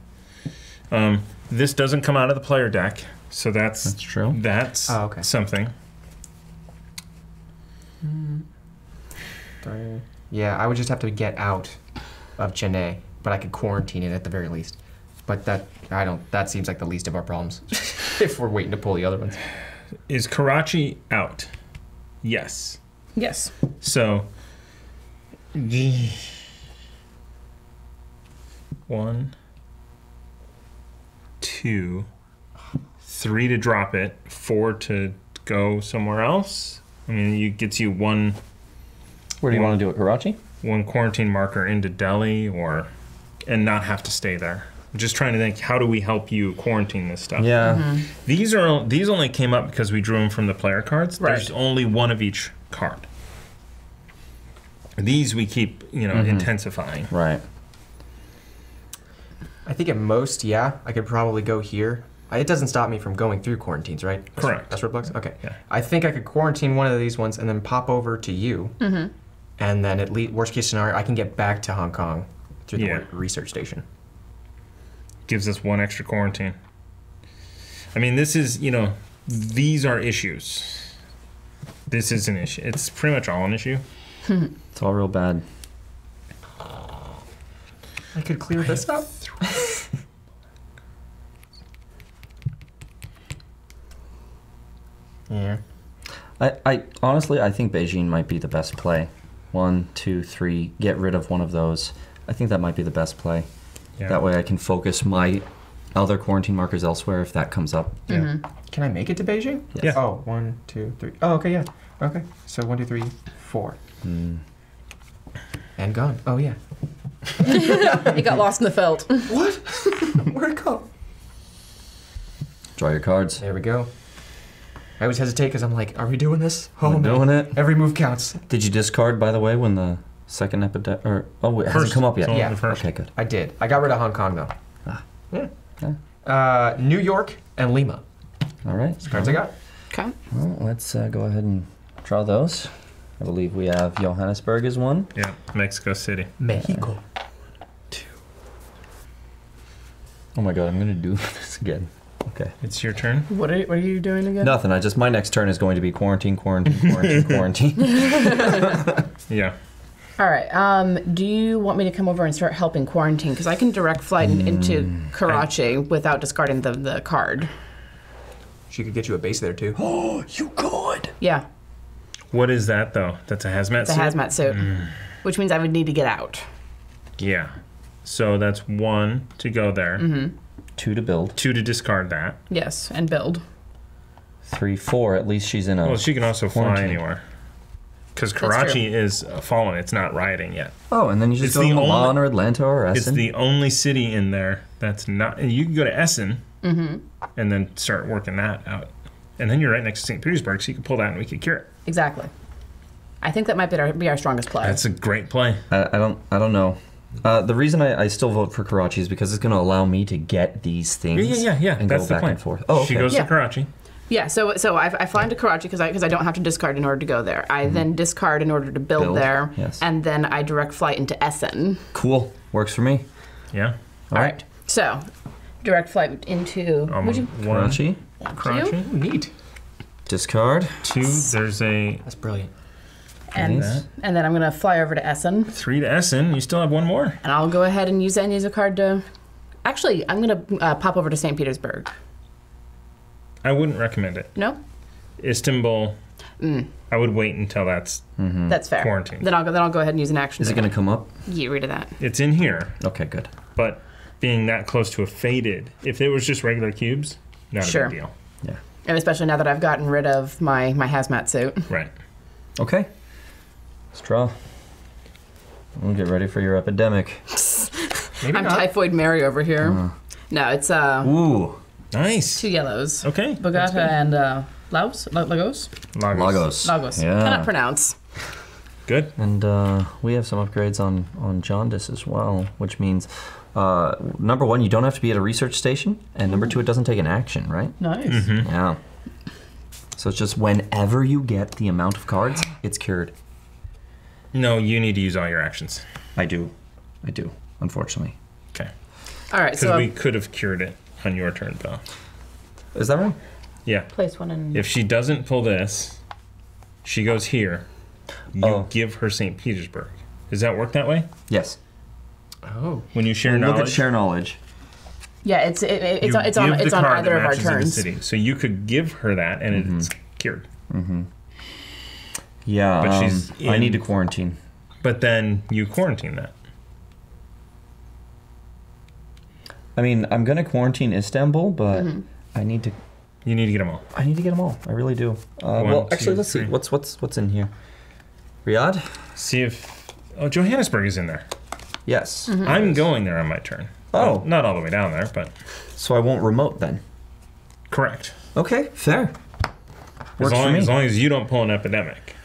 This doesn't come out of the player deck, so that's true. That's something. Yeah, I would just have to get out of Chennai, but I could quarantine it at the very least. But that seems like the least of our problems if we're waiting to pull the other ones. Is Karachi out? Yes. Yes. So 1, 2, 3 to drop it, 4 to go somewhere else. I mean, it gets you 1. Where do you want to do it, Karachi? 1 quarantine marker into Delhi, and not have to stay there. I'm just trying to think, how do we help you quarantine this stuff? Yeah. These only came up because we drew them from the player cards. Right. There's only 1 of each card. These we keep, intensifying. Right. I think at most, yeah, I could probably go here. It doesn't stop me from going through quarantines, right? Correct. That's roadblocks? Okay. Yeah. I think I could quarantine one of these ones and then pop over to you. And then at least, worst case scenario, I can get back to Hong Kong through the research station. Gives us 1 extra quarantine. I mean, this is, these are issues. This is an issue. It's pretty much all an issue. It's all real bad. I could clear this up. Yeah. I honestly, I think Beijing might be the best play. 1, 2, 3, get rid of one of those. I think that might be the best play. Yeah. That way I can focus my other quarantine markers elsewhere if that comes up. Yeah. Can I make it to Beijing? Yes. Yeah. Oh, 1, 2, 3. Oh, okay, yeah. Okay. So 1, 2, 3, 4. And gone. Oh, yeah. It got lost in the felt. What? Where'd it go? Draw your cards. There we go. I always hesitate because I'm like, are we doing this? Oh, We're man. doing it. Every move counts. Did you discard, by the way, when the second epidemic? Or it hasn't First. come up yet. It's only Yeah. the first. Okay, good. I did. I got rid of Hong Kong, though. Yeah. New York and Lima. All right. Cards I got. Okay. Well, let's go ahead and draw those. I believe we have Johannesburg as one. Yeah, Mexico City. Mexico. Oh my god, I'm gonna do this again. Okay. It's your turn. What are you doing again? Nothing. My next turn is going to be quarantine. Yeah. All right. Do you want me to come over and start helping quarantine? Because I can direct flight into Karachi without discarding the card. She could get you a base there too. Oh, you could. Yeah, What is that though? That's a hazmat it's a suit? hazmat suit, which means I would need to get out. Yeah. So that's 1 to go there. 2 to build. 2 to discard that. Yes, and build. 3, 4. At least she's in a. Well, she can also fly quarantine. anywhere. Because That's Karachi is fallen. It's not rioting yet. Oh, and then you just It's go to the Milan only- or Atlanta or Essen. It's the only city in there that's not. And you can go to Essen and then start working that out. And then you're right next to St. Petersburg, so you can pull that and we can cure it. Exactly. I think that might be our strongest play. That's a great play. I don't know. The reason I still vote for Karachi is because it's going to allow me to get these things. Yeah. And That's go the back plan. and forth. Oh, okay. She goes Yeah. to Karachi. Yeah, so I fly into Karachi because I don't have to discard in order to go there. I then discard in order to build there, yes. and then I direct flight into Essen. Cool. Works for me. Yeah. All right. So, direct flight into would you? 1. Karachi. Karachi. Ooh, neat. Discard. 2. There's a That's brilliant. And Nice. and then I'm gonna fly over to Essen, 3 to Essen. You still have 1 more. and I'll go ahead and use a card to. Actually, I'm gonna pop over to St. Petersburg. I wouldn't recommend it. No, Istanbul. I would wait until that's. that's fair. Quarantine. Then I'll go ahead and use an action. Is it going to come up? Get rid of that. It's in here, Okay, good. but being that close to a faded, if it was just regular cubes, not Sure. a big deal. Yeah. And especially now that I've gotten rid of my hazmat suit. Right. Okay. Let's draw. We'll get ready for your epidemic. Maybe I'm not. Typhoid Mary over here. No, it's Ooh. Nice. 2 yellows. Okay. Bogota and Lagos? Lagos. Lagos. Yeah. Cannot pronounce. Good. And we have some upgrades on Jaundice as well, which means number 1, you don't have to be at a research station, and number 2, it doesn't take an action, right? Nice. Yeah. So it's just whenever you get the amount of cards, it's cured. No, you need to use all your actions. I do, unfortunately. Okay. All right, Because so we could have cured it on your turn, Beau. Is that right? Yeah. place one in. If she doesn't pull this, she goes here. You Oh. give her St. Petersburg. Does that work that way? Yes. Oh. When you share Look knowledge, at share knowledge. Yeah, it's you on give the card that either of our matches in the turns. city. So you could give her that, and it's cured. Yeah, But she's I in- need to quarantine. But then you quarantine that. I mean, I'm gonna quarantine Istanbul, but I need to. You need to get them all. I need to get them all. I really do. Well, actually, 2, let's see. 3. What's in here? Riyadh? See if. Oh, Johannesburg is in there. Yes. I'm going there on my turn. Oh. Well, not all the way down there, but So I won't remote then. correct. Okay, fair. As Works for me. long as you don't pull an epidemic.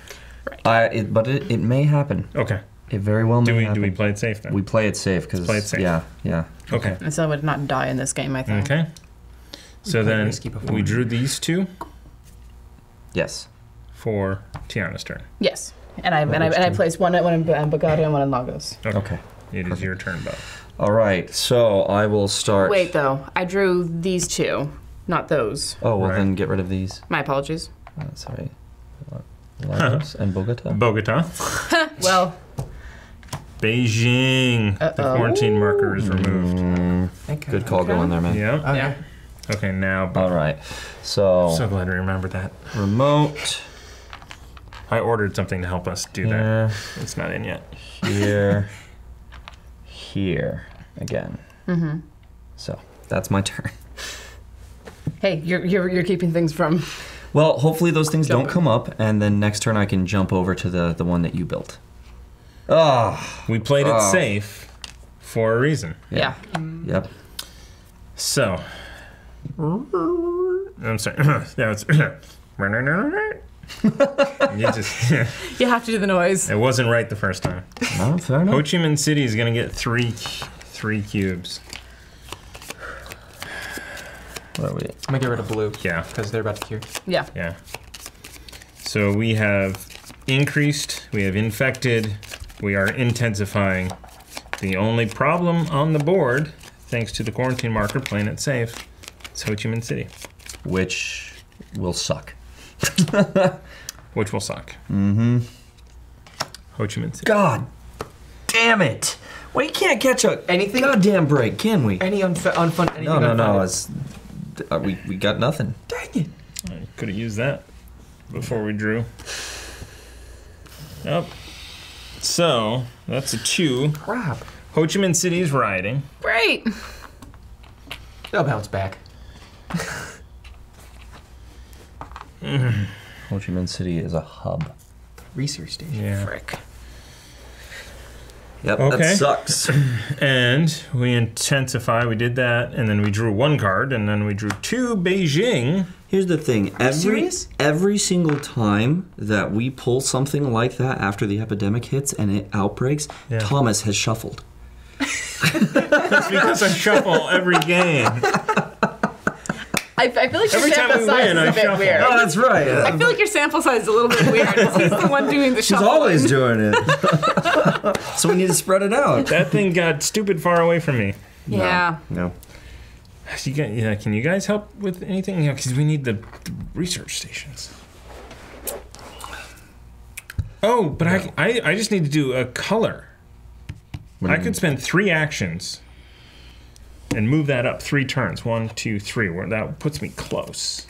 But it may happen. Okay. It very well may Do happen. we play it safe then? We play it safe because Play it safe. Yeah. Okay. And so I would not die in this game, I think. Okay. So played then risky before. we drew these 2 Yes. for Tiana's turn. Yes. And I placed one in Bogota and one in Lagos. Okay. It is your turn, Beau. All right. So I will start. Wait, though. I drew these 2, not those. Oh well, Right. then get rid of these. My apologies. That's all right. Lagos and Bogota. Bogota. Well, Beijing. The Uh-oh. quarantine marker is removed. Okay. Good call going there, man. Yeah. Okay. yeah. Okay, now. All right. So So glad we remembered that. remote I ordered something to help us do that. here, It's not in yet. here, here again. So that's my turn. Hey, you're keeping things from. Well, hopefully those things don't Jumping. come up, and then next turn I can jump over to the one that you built. Ah, We played it Oh. safe for a reason. Yeah. yep. So. I'm sorry. That was. You just. You have to do the noise. It wasn't right the first time. No, fair enough. Ho Chi Minh City is going to get three cubes. What are we? I'm gonna get rid of blue Yeah, because they're about to cure. Yeah. yeah. So we have increased. We have infected. We are intensifying. The only problem on the board, thanks to the quarantine marker playing it safe, is Ho Chi Minh City. Which will suck. Which will suck. Mm-hmm. Ho Chi Minh City. God damn it! We can't catch anything goddamn break, can we? Any unfun? Anything No. unfun? We got nothing. Dang it! I could have used that before we drew. Yep. So, that's a 2. Crap. Ho Chi Minh City is riding. Great. They'll bounce back. Ho Chi Minh City is a hub. Research station. Yeah. Frick. Yep, Okay. that sucks. And we intensify. We did that, and then we drew 1 card, and then we drew 2 Beijing. Here's the thing. serious? Every single time that we pull something like that after the epidemic hits and it outbreaks, Yeah. Thomas has shuffled. That's because I shuffle every game. I feel like your Every time sample we size win, is I a bit shuffle. weird. Oh, that's right. I feel like your sample size is a little bit weird. He's the one doing the She's shuffling. always doing it. So we need to spread it out. That thing got stupid far away from me. Yeah. No. Can you guys help with anything? Because we need the research stations. Oh, but I just need to do a color. I could spend 3 actions and move that up 3 turns. 1, 2, 3. Where that puts me close.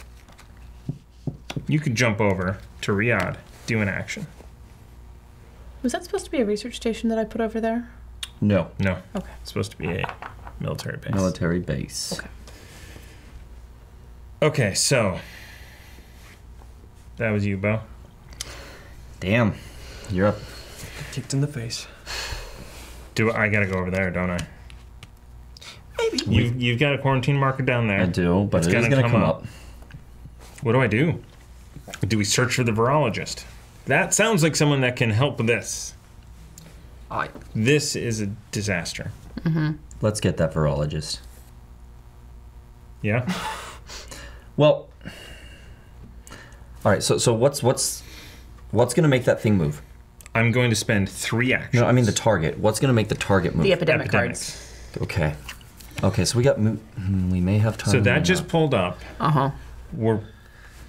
You could jump over to Riyadh, do an action. Was that supposed to be a research station that I put over there? No. No, Okay. it's supposed to be a military base. Military base. Okay. Okay, so that was you, Beau. Damn. You're up. Kicked in the face. I gotta go over there, don't I? Maybe. You've got a quarantine marker down there. I do, but It's it is gonna going to come come up. up. What do I do? Do we search for the virologist? That sounds like someone that can help with this. This is a disaster. Let's get that virologist. Yeah? Well, all right. So what's going to make that thing move? I'm going to spend 3 actions. No, I mean the target. What's going to make the target move? The epidemic Epidemics. cards. Okay. Okay. So we may have time. So to that move just up. pulled up. Uh-huh. We're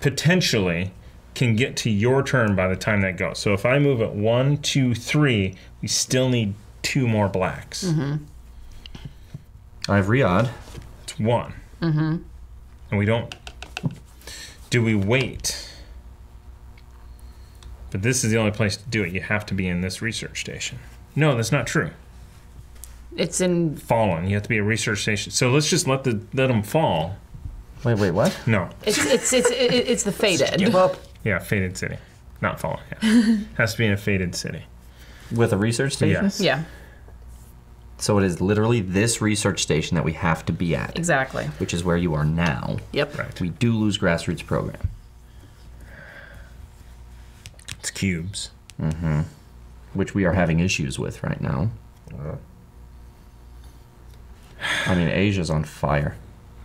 potentially can get to your turn by the time that goes. So if I move at 1, 2, 3, we still need 2 more blacks. I have Riyadh. It's 1. And we don't. Do we wait? But this is the only place to do it. You have to be in this research station. No, that's not true. It's in. Fallen. You have to be a research station. So let's just let them fall. Wait, what? No. It's the faded. Give up. Yeah, faded city. Not fallen. Yeah. Has to be in a faded city. With a research station? Yes. Yeah. So it is literally this research station that we have to be at. Exactly. Which is where you are now. Yep. Right. We do lose grassroots program. It's cubes. Which we are having issues with right now. I mean, Asia's on fire.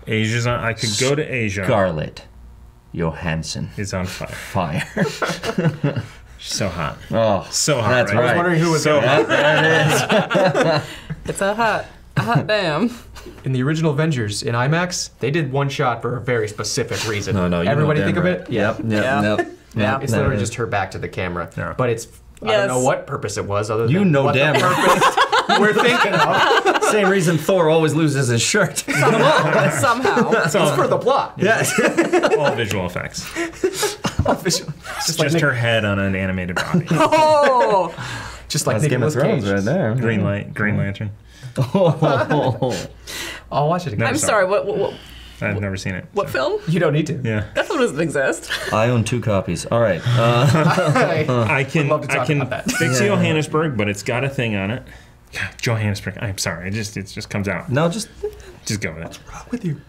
Asia's on. I could go to Asia. Scarlett Johansson Is on fire. fire. She's so hot. Oh, So hot. that's right? right. Wondering who was So hot. There it is. It's a hot damn. in the original Avengers in IMAX. They did one shot for a very specific reason. No, you Everybody know think of damn it? right. Yeah. Yep. Yeah. It's literally just her back to the camera. Yeah. But it's I Yes. don't know what purpose it was other than You know what damn the purpose we're thinking of. Same reason Thor always loses his shirt. Somehow. It's for the plot. Yes. All visual effects. Just Just her head on an animated body. Oh. Just like That's Game of Nicolas Thrones Cage. right there. Green Lantern. Oh. I'll watch it again. No. I'm sorry. What I've never seen it. what so. film? You don't need to. Yeah. That film doesn't exist. I own 2 copies. All right. I can love to talk about that. fix Johannesburg, but it's got a thing on it. Yeah, Johannesburg. I'm sorry. It just comes out. No, just Just go with it. With you.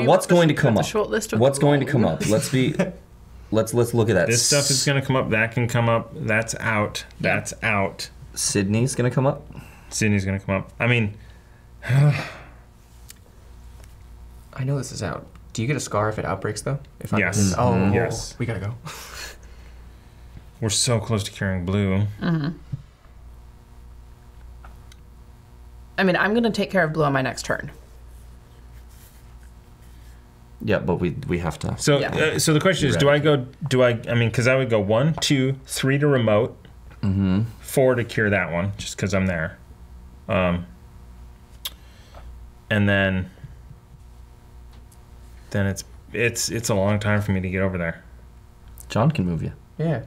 what's going to come the up? short list of What's the going to wrong? come up? Let's look at that. This stuff is going to come up. That can come up. That's out. That's out. Sydney's going to come up. Sydney's going to come up. I mean, I know this is out. Do you get a scar if it outbreaks though? If Yes. Oh, Yes. we gotta go. We're so close to curing Blue. I mean, I'm going to take care of Blue on my next turn. Yeah, but we have to. So, Yeah. So the question is, I mean, because I would go 1, 2, 3 to remote, 4 to cure that one, just because I'm there. And then it's a long time for me to get over there. John can move you. Yeah.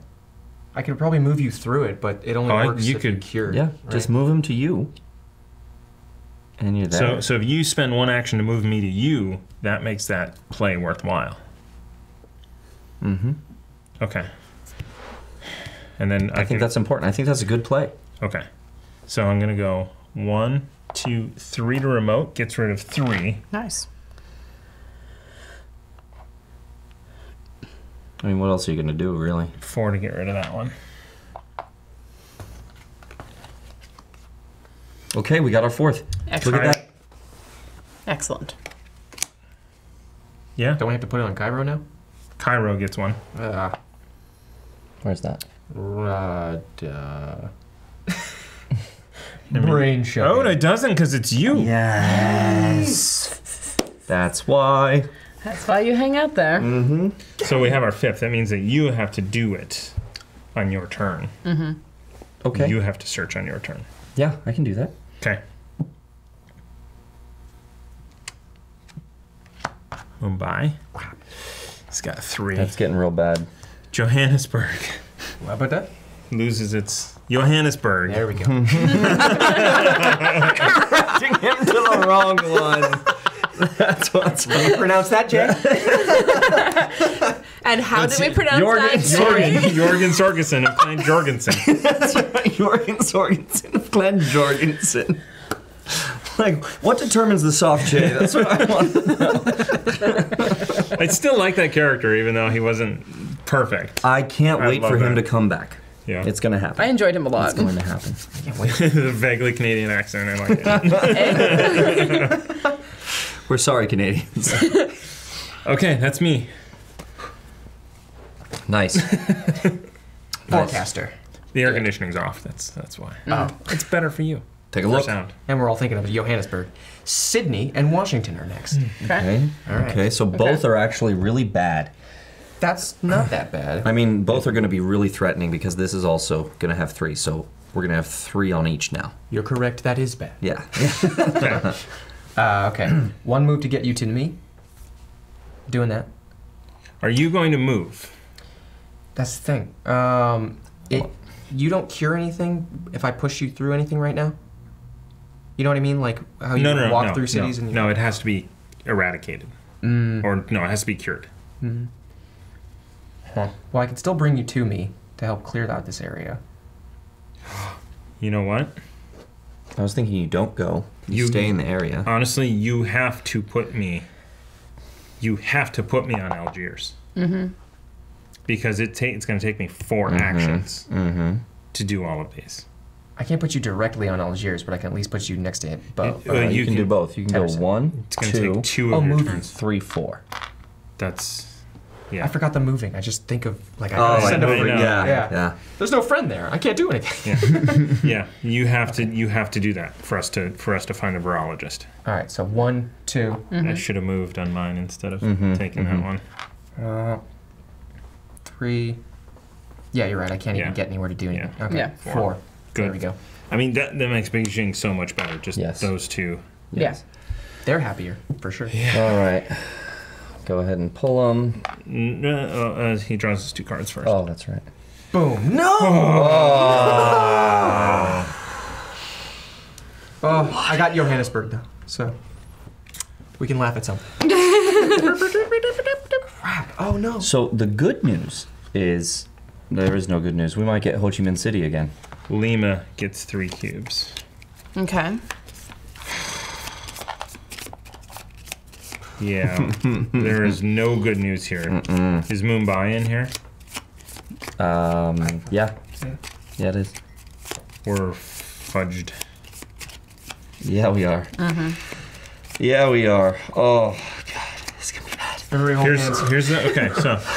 I could probably move you through it, but it only works if you cure. Yeah, right? just move him to you. And you're there. So if you spend 1 action to move me to you, that makes that play worthwhile. Okay. And then I think that's important. I think that's a good play. Okay. So I'm gonna go 1, 2, 3 to remote. Gets rid of 3. Nice. I mean, what else are you going to do, really? 4 to get rid of that one. Okay, we got our 4th. Excellent. Look at that. Excellent. Yeah. Don't we have to put it on Cairo now? Cairo gets 1. Where's that? Brain shut. Oh, it doesn't because it's you. Yes. That's why. That's why you hang out there. So we have our 5th. That means that you have to do it on your turn. Okay. You have to search on your turn. Yeah, I can do that. Okay. Mumbai. It's got 3. That's getting real bad. Johannesburg How about that? loses its Johannesburg. There we go. Correcting him to the wrong one. That's what's Can you pronounce that, Jay? And how did we pronounce that? Jorgen Sorgensen of Clan Jorgensen. That's right, Jorgen Sorgensen of Clan Jorgensen. Like, what determines the soft J? That's what I want to know. I still like that character, even though he wasn't perfect. I can't wait love for him that. to come back. Yeah. It's going to happen. I enjoyed him a lot. It's going to happen. The vaguely Canadian accent, I like it. We're sorry, Canadians. Okay, that's me. Nice. Forecaster. The air conditioning's off. That's why. Oh. It's better for you. Take a For look. sound. And we're all thinking of Johannesburg. Sydney and Washington are next. Okay. All right. Okay, so both are actually really bad. That's not that bad. I mean, both are going to be really threatening because this is also going to have 3. So we're going to have 3 on each now. You're correct. That is bad. Yeah. Okay. Okay. 1 move to get you to me. Doing that. Are you going to move? That's the thing. You don't cure anything if I push you through anything right now? You know what I mean? Like how you walk through cities and No, it has to be eradicated. Or no, it has to be cured. Huh. Well, I can still bring you to me to help clear out this area. You know what? I was thinking you don't go. You stay in the area. Honestly, you have to put me on Algiers. Because it's going to take me 4 actions to do all of these. I can't put you directly on Algiers, but I can at least put you next to it. Both. You can do both. You can go 1, It's going to 2, take 2 of your moving. turns. 3, 4. That's yeah. I forgot the moving. I just think of like I Oh, gotta I send know, over. I know. Yeah. There's no friend there. I can't do anything. Yeah, you have to do that for us to find a virologist. All right. So 1, 2. I should have moved on mine instead of taking that one. 3. Yeah, you're right. I can't even get anywhere to do anything. Yeah. Okay. Yeah. 4. Good. There we go. I mean that makes Beijing so much better. Just those 2. Yes. They're happier for sure. All right. Go ahead and pull them. He draws his 2 cards first. Oh, that's right. Boom. No. Oh, I got Johannesburg though, so we can laugh at something. Crap. Oh no. So the good news is there is no good news. We might get Ho Chi Minh City again. Lima gets 3 cubes. Okay. Yeah, there is no good news here. Is Mumbai in here? Yeah. Yeah, it is. We're fudged. Yeah, we are. Yeah, we are. Oh, God. This is going to be bad. Everybody hold hands. Here's the okay.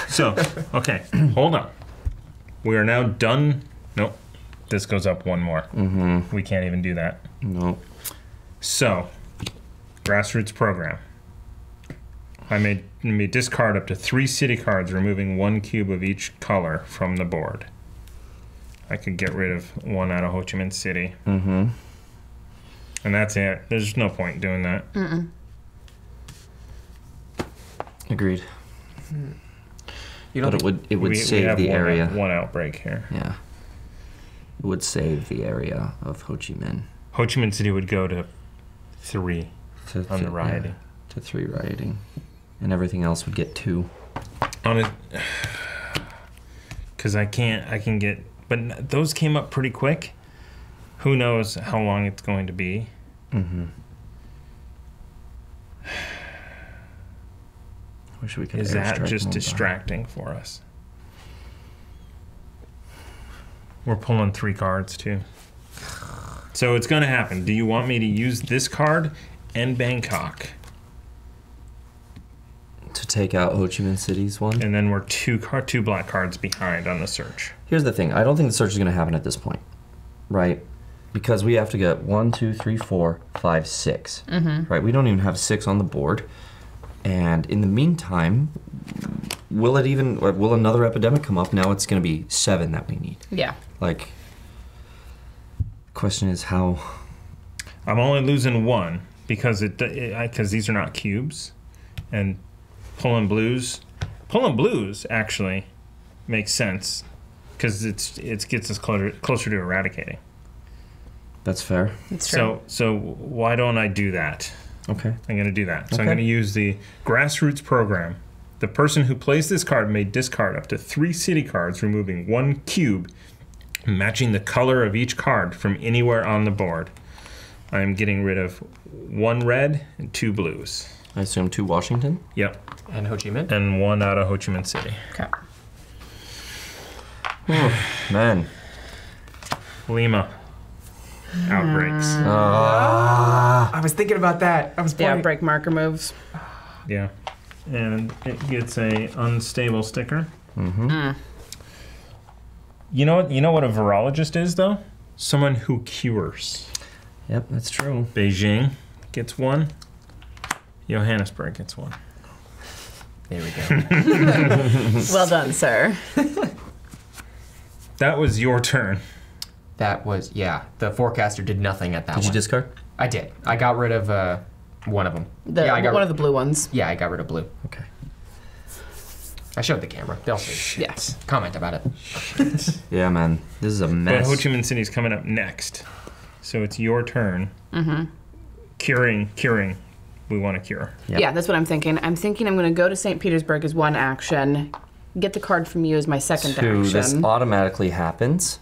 So okay. Hold on. We are now done. Nope. This goes up one more. Mm-hmm. We can't even do that. No. So, grassroots program. I may discard up to 3 city cards, removing 1 cube of each color from the board. I could get rid of 1 out of Ho Chi Minh City. Mm-hmm. And that's it. There's no point in doing that. Mm-mm. Agreed. You don't But it would save have the one, area. One outbreak here. Yeah. It would save the area of Ho Chi Minh. Ho Chi Minh City would go to 3 on the rioting. Yeah, to 3 rioting. And everything else would get 2. On it, because I can get, but those came up pretty quick. Who knows how long it's going to be? Mm-hmm. Wish we could. Is that airstrike just Mumbai. distracting for us? We're pulling 3 cards too. So it's going to happen. Do you want me to use this card and Bangkok? To take out Ho Chi Minh City's one? And then we're 2 black cards behind on the search. Here's the thing. I don't think the search is going to happen at this point. Right? Because we have to get 1, 2, 3, 4, 5, 6. Mm-hmm. Right? We don't even have 6 on the board. And in the meantime, will another epidemic come up? Now it's going to be 7 that we need. Yeah. Like, question is how... I'm only losing 1 because because these are not cubes, and pulling blues actually makes sense because it gets us closer to eradicating. That's fair. It's true. So why don't I do that? Okay. I'm going to do that. So I'm Okay. going to use the grassroots program. The person who plays this card may discard up to 3 city cards, removing 1 cube, matching the color of each card from anywhere on the board. I'm getting rid of 1 red and 2 blues. I assume 2 Washington? Yep. And Ho Chi Minh? And 1 out of Ho Chi Minh City. Okay. Man. Lima. Outbreaks. I was thinking about that. I was The pointing- outbreak marker moves. Yeah. And it gets a unstable sticker. Mm-hmm. You know what a virologist is, though? Someone who cures. Yep, that's true. Beijing gets 1. Johannesburg gets 1. There we go. Well done, sir. That was your turn. That was, yeah. The forecaster did nothing at that Did one. you discard? I did. I got rid of one of them. I got one of the blue ones. Yeah, I got rid of blue. Okay. I showed the camera. They'll see. Yes. Comment about it. Yeah, man. This is a But mess. Ho Chi Minh City's coming up next. So it's your turn. Mm-hmm. Curing. We want to cure. Yep. Yeah, that's what I'm thinking. I'm thinking I'm going to go to St. Petersburg as 1 action, get the card from you as my second 2, action. this automatically happens,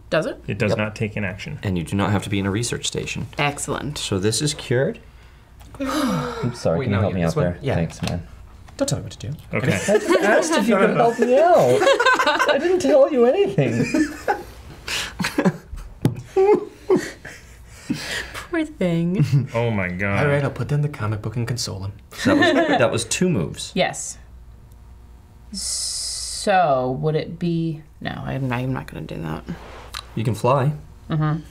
Does it? It does Yep. not take an action. and you do not have to be in a research station. Excellent. So this is cured? Oops, sorry. Wait, Can you no, help me this out one? there? Yeah. Thanks, man. Don't tell me what to do. Okay. Asked if you could help me out. I didn't tell you anything. Poor thing. Oh my god. All right, I'll put them in the comic book and console him. That was 2 moves. Yes. So, would it be... No, I'm not going to do that. You can fly. Mm-hmm.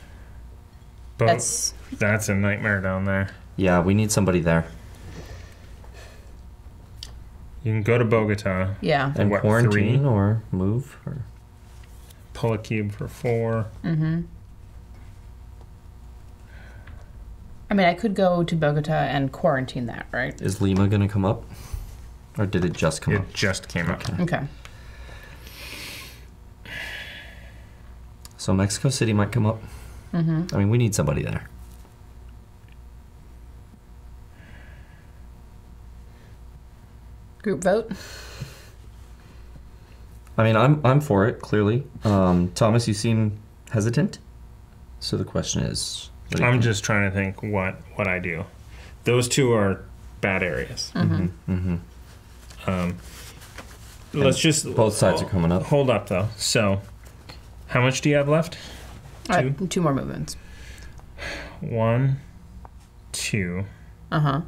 But That's... that's a nightmare down there. Yeah, we need somebody there. You can go to Bogota, Yeah. And What, quarantine 3? or move. Or... pull a cube for 4. Mm-hmm. I mean, I could go to Bogota and quarantine that, right? Is Lima going to come up? Or did it just come up? It just came up. Okay. Okay. So Mexico City might come up. Mm-hmm. I mean, we need somebody there. Group vote? I mean, I'm for it, clearly. Thomas, you seem hesitant. So the question is... what do you I'm think? just trying to think what I do. Those 2 are bad areas. Mm-hmm. Let's just... Both sides are coming up. Hold up, though. So, how much do you have left? 2? 2 more movements. 1, 2. Uh-huh.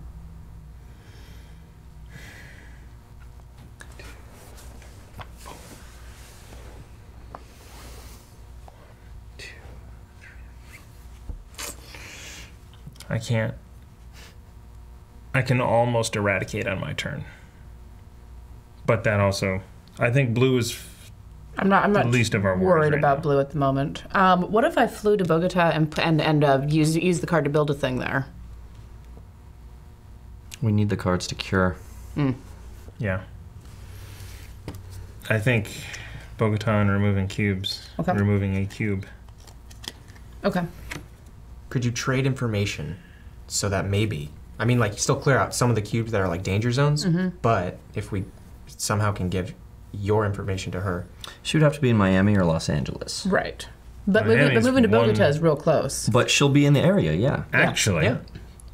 I can't. I can almost eradicate on my turn. But that also, I think blue is I'm not the least of our worries worried right about now. blue at the moment. What if I flew to Bogota and use the card to build a thing there? We need the cards to cure. Yeah. I think Bogota and removing cubes. Okay. Removing a cube. Okay. Could you trade information so that maybe, I mean, like, you still clear out some of the cubes that are like danger zones, but if we somehow can give your information to her. She would have to be in Miami or Los Angeles. Right. But Miami's moving to Bogota one- is real close. But she'll be in the area, yeah. Actually, Yeah.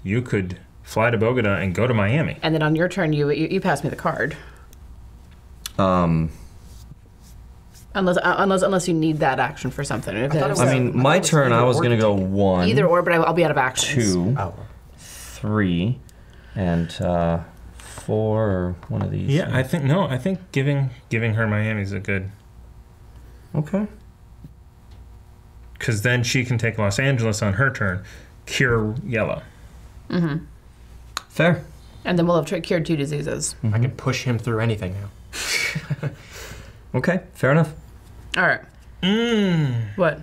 you could fly to Bogota and go to Miami. And then on your turn, you pass me the card. Unless you need that action for something. If thought it there's- was- I mean, my it's turn, I either was or going to to go take it. 1, either or, but I'll be out of actions. 2, Oh. 3, and 4, or one of these. Yeah, I think giving her Miami is a good, Okay. because then she can take Los Angeles on her turn, cure yellow. Fair. And then we'll have cured 2 diseases. I can push him through anything now. Okay, fair enough. All right. What?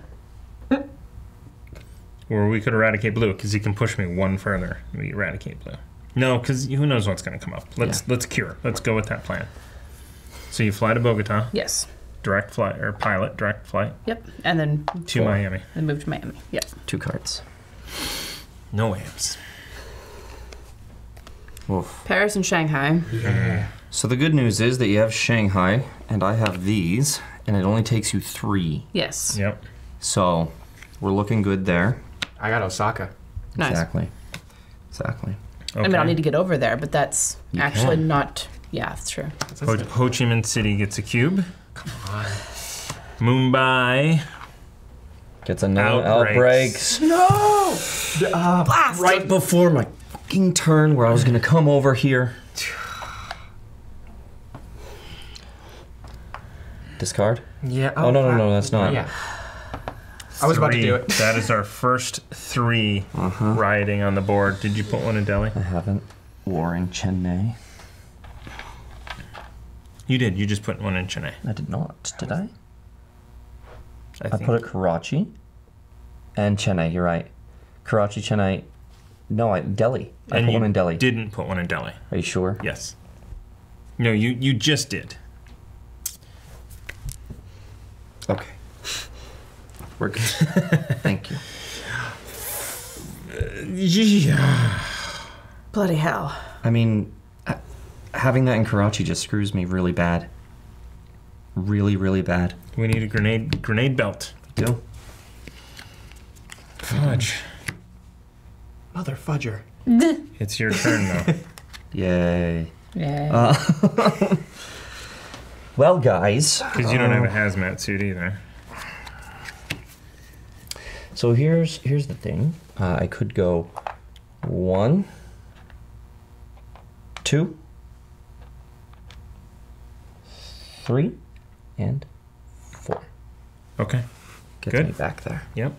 Or we could eradicate blue, because he can push me one further. We eradicate blue. No, because who knows what's going to come up. Let's cure. Let's go with that plan. So you fly to Bogota, Yes. direct flight, or pilot, direct flight Yep. And then to Miami. and move to Miami. Yep. 2 cards. No amps. Oof. Paris and Shanghai. So the good news is that you have Shanghai, and I have these, and it only takes you 3. Yes. Yep. So we're looking good there. I got Osaka. Nice. Exactly. Okay. I mean, I'll need to get over there, but that's You actually can. not. Yeah, that's true. Ho Chi Minh City gets a cube. Come on. Mumbai. Gets another Outbreaks. outbreaks. No! Right before my fucking turn where I was going to come over here. Discard? Yeah. Oh, no, that's not. Yeah. I was about to 3. do it. That is our first 3 rioting on the board. Did you put one in Delhi? I haven't. War in Chennai. You did. You just put one in Chennai. I did not, did I? I think. put a Karachi and Chennai, you're right. Karachi, Chennai. No, Delhi. I And put you one in Delhi. didn't put one in Delhi. Are you sure? Yes. No, you just did. Okay. We're good. Thank you. Yeah. Bloody hell. I mean, having that in Karachi just screws me really bad. Really, really bad. We need a grenade belt. Do. Fudge. Mother fudger. It's your turn though. Yay. Yeah. Well, guys. Because you don't have a hazmat suit either. So here's the thing. I could go 1, 2, 3, and 4. Okay. Gets Good. me back there. Yep.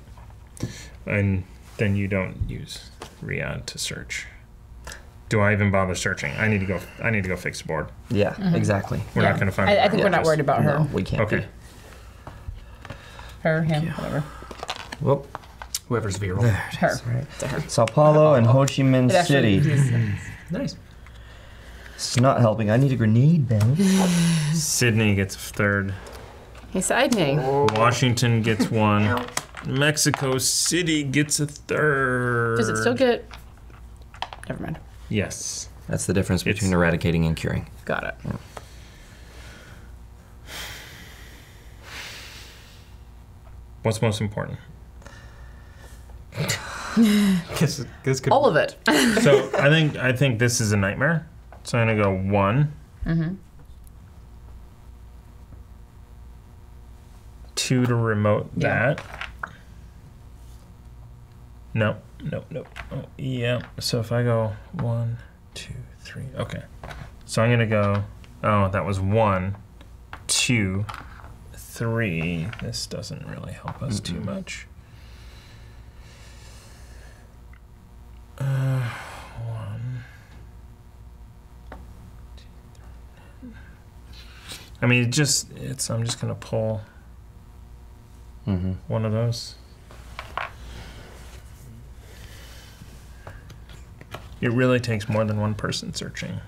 And then you don't use Riyadh to search. Do I even bother searching? I need to go fix the board. Yeah, exactly. We're not going to find. I think we're not just- worried about her. No, we can't Okay. be. Her, him, whatever. Well, Whoever's virile. Her. To her. Sao Paulo and Ho Chi Minh It actually- City. Nice. It's not helping. I need a grenade belt. Sydney gets 3rd. He side me. Washington gets 1. Mexico City gets a 3rd. Does it still get? Never mind. Yes. That's the difference between It's- eradicating and curing. Got it. What's most important? This could. All of it. So I think this is a nightmare. So I'm gonna go 1. 2 to remote Yeah. that. No. Oh, yeah. So if I go 1, 2, 3. Okay. So I'm gonna go. Oh, that was 1, 2, 3. This doesn't really help us too much. 1. I mean, I'm just gonna pull one of those. It really takes more than one person searching.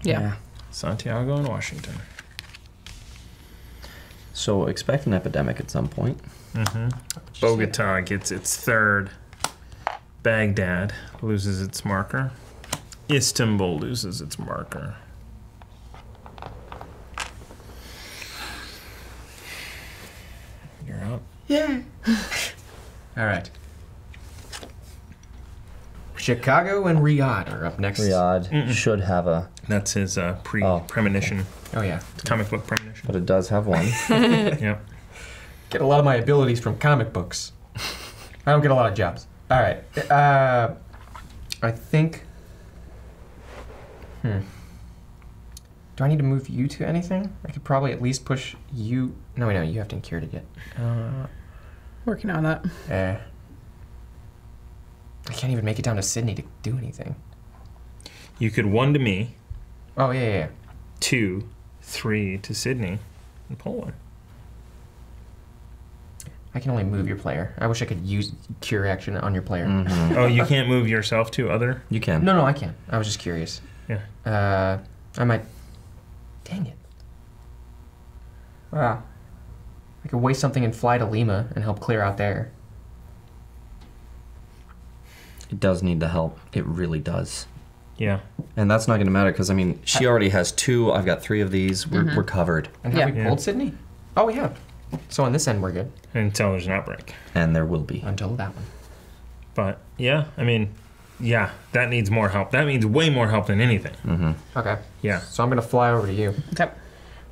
Yeah. Santiago and Washington. So expect an epidemic at some point. Bogota gets its 3rd. Baghdad loses its marker. Istanbul loses its marker. You're up. Yeah. All right. Chicago and Riyadh are up next. Riyadh should have a... That's his premonition. Oh, yeah. Comic book premonition. But it does have one. Yep. Get a lot of my abilities from comic books. I don't get a lot of jobs. All right. I think... Do I need to move you to anything? I could probably at least push you... No, you haven't cured it yet. Working on that. I can't even make it down to Sydney to do anything. You could 1 to me, Oh, yeah. 2, 3 to Sydney, and pull 1. I can only move your player. I wish I could use cure action on your player. Oh, you can't move yourself to other? You can. No, I can. I was just curious. Yeah. I might... Dang it. Wow. I could waste something and fly to Lima and help clear out there. It does need the help. It really does. Yeah. And that's not going to matter because, I mean, she already has 2. I've got 3 of these. We're covered. And have we pulled Sydney? Oh, we have. So on this end, we're good. Until there's an outbreak. And there will be. Until that one. But, yeah, I mean, yeah, that needs more help. That means way more help than anything. Okay. Yeah. So I'm going to fly over to you. Okay.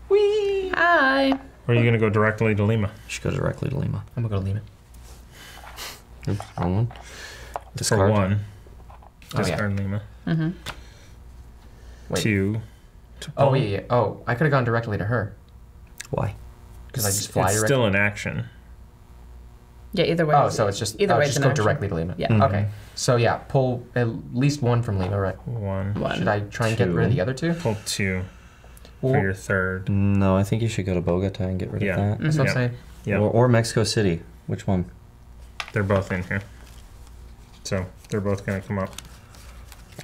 Whee! Hi. Or are you going to go directly to Lima? She goes directly to Lima. I'm going to go to Lima. Oops, wrong one. For Discard. 1. Oh, yeah. Discard Lima. Wait. 2. To Oh, pull. yeah. Oh, I could have gone directly to her. Why? Because I just fly It's directly. still an action. Yeah, either way. Oh, so it's just... Either way, just it's go an action. directly to Lima. Yeah. Okay. So, yeah, pull at least 1 from Lima, right? 1. Should I try and get rid of the other 2? Pull 2 Well, for your 3rd. No, I think you should go to Bogota and get rid Yeah. of that. That's what Yeah. I'm saying. Yeah. Or Mexico City. Which one? They're both in here. So they're both going to come up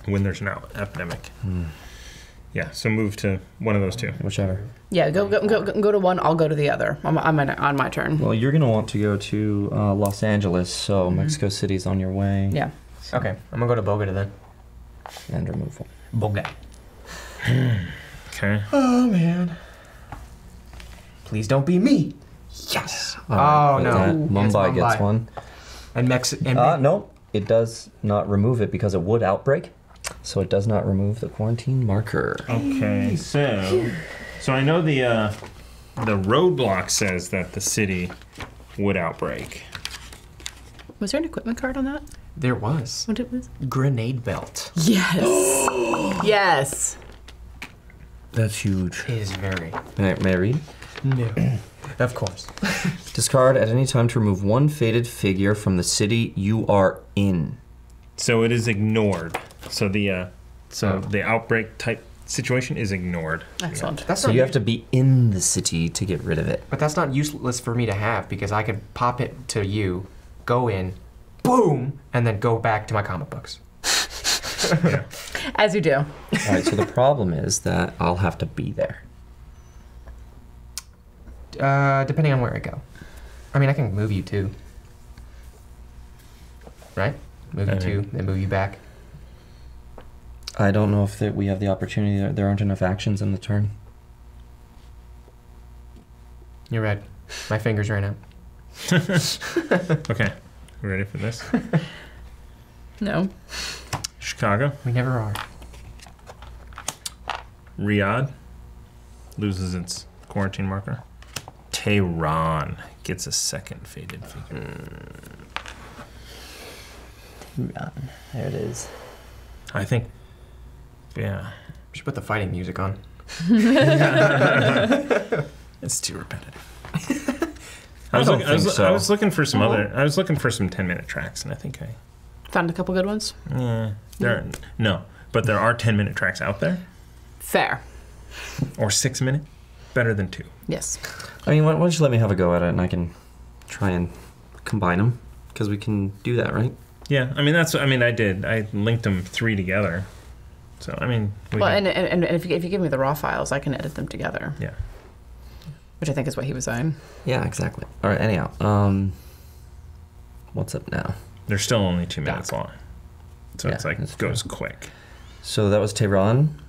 when there's an epidemic. Yeah, so move to one of those 2. Whichever. Yeah, go to one. I'll go to the other. On my turn. Well, you're going to want to go to Los Angeles, so Mexico City's on your way. Yeah. Okay, I'm going to go to Bogota then. And remove one. Bogota. Okay. Oh, man. Please don't be me. Yes. All right, Oh, with no. that, It's Mumbai gets Mumbai. one. And No, it does not remove it because it would outbreak. So it does not remove the quarantine marker. Okay, so I know the roadblock says that the city would outbreak. Was there an equipment card on that? There was. What it was? Grenade belt. Yes. Yes. That's huge. It is very... May I read? No. Of course. Discard at any time to remove 1 faded figure from the city you are in. So it is ignored. So the outbreak type situation is ignored. Excellent. That's So not you have to be in the city to get rid of it. But that's not useless for me to have because I could pop it to you, go in, boom, and then go back to my comic books. Yeah. As you do. All right, so the problem is that I'll have to be there. Depending on where I go. I mean, I can move you too. Right? Move you two, then move you back. I don't know if we have the opportunity. There aren't enough actions in the turn. You're right. My fingers ran out. Okay. You ready for this? No. Chicago. We never are. Riyadh loses its quarantine marker. Tehran gets a second faded figure. There it is. I think, yeah. We should put the fighting music on. It's too repetitive. I don't think so. I was looking for some other. I was looking for some 10-minute tracks, and I think Found a couple good ones. Yeah. But there are 10-minute tracks out there. Fair. Or 6-minute. Better than 2. Yes. I mean, why don't you let me have a go at it, and I can try and combine them, because we can do that, right? Yeah, I mean, I did. I linked them 3 together. So, I mean... And if you give me the raw files, I can edit them together. Yeah. Which I think is what he was saying. Yeah, exactly. All right, anyhow. What's up now? They're still only 2 minutes long. So it's like, goes quick. So that was Tehran.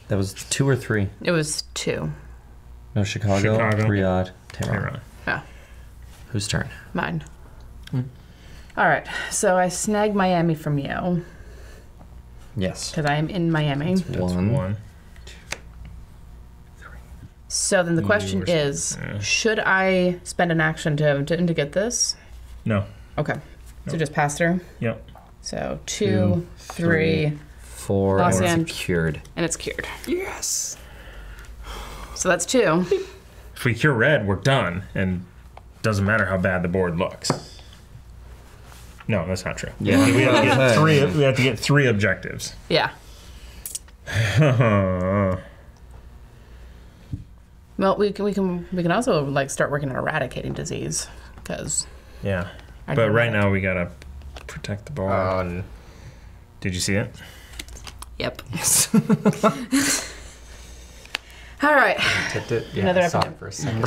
That was 2 or 3? It was 2. No, Chicago. Riyadh, Tehran. Yeah. Whose turn? Mine. All right, so I snagged Miami from you. Yes. Because I am in Miami. That's 1, 2, 3. So then the question is, should I spend an action to get this? No. Okay. So just pass through? Yep. So 2, 3, 4, Los and Angeles. it's cured. And it's cured. Yes. So that's 2. If we cure red, we're done, and doesn't matter how bad the board looks. No, that's not true. Yeah. We have to get 3 objectives. Yeah. Well, we can also like start working on eradicating disease, because yeah. But right now we gotta protect the board. Did you see it? Yep. All right. Tipped it. Yeah, Another I saw epidemic. it for a second.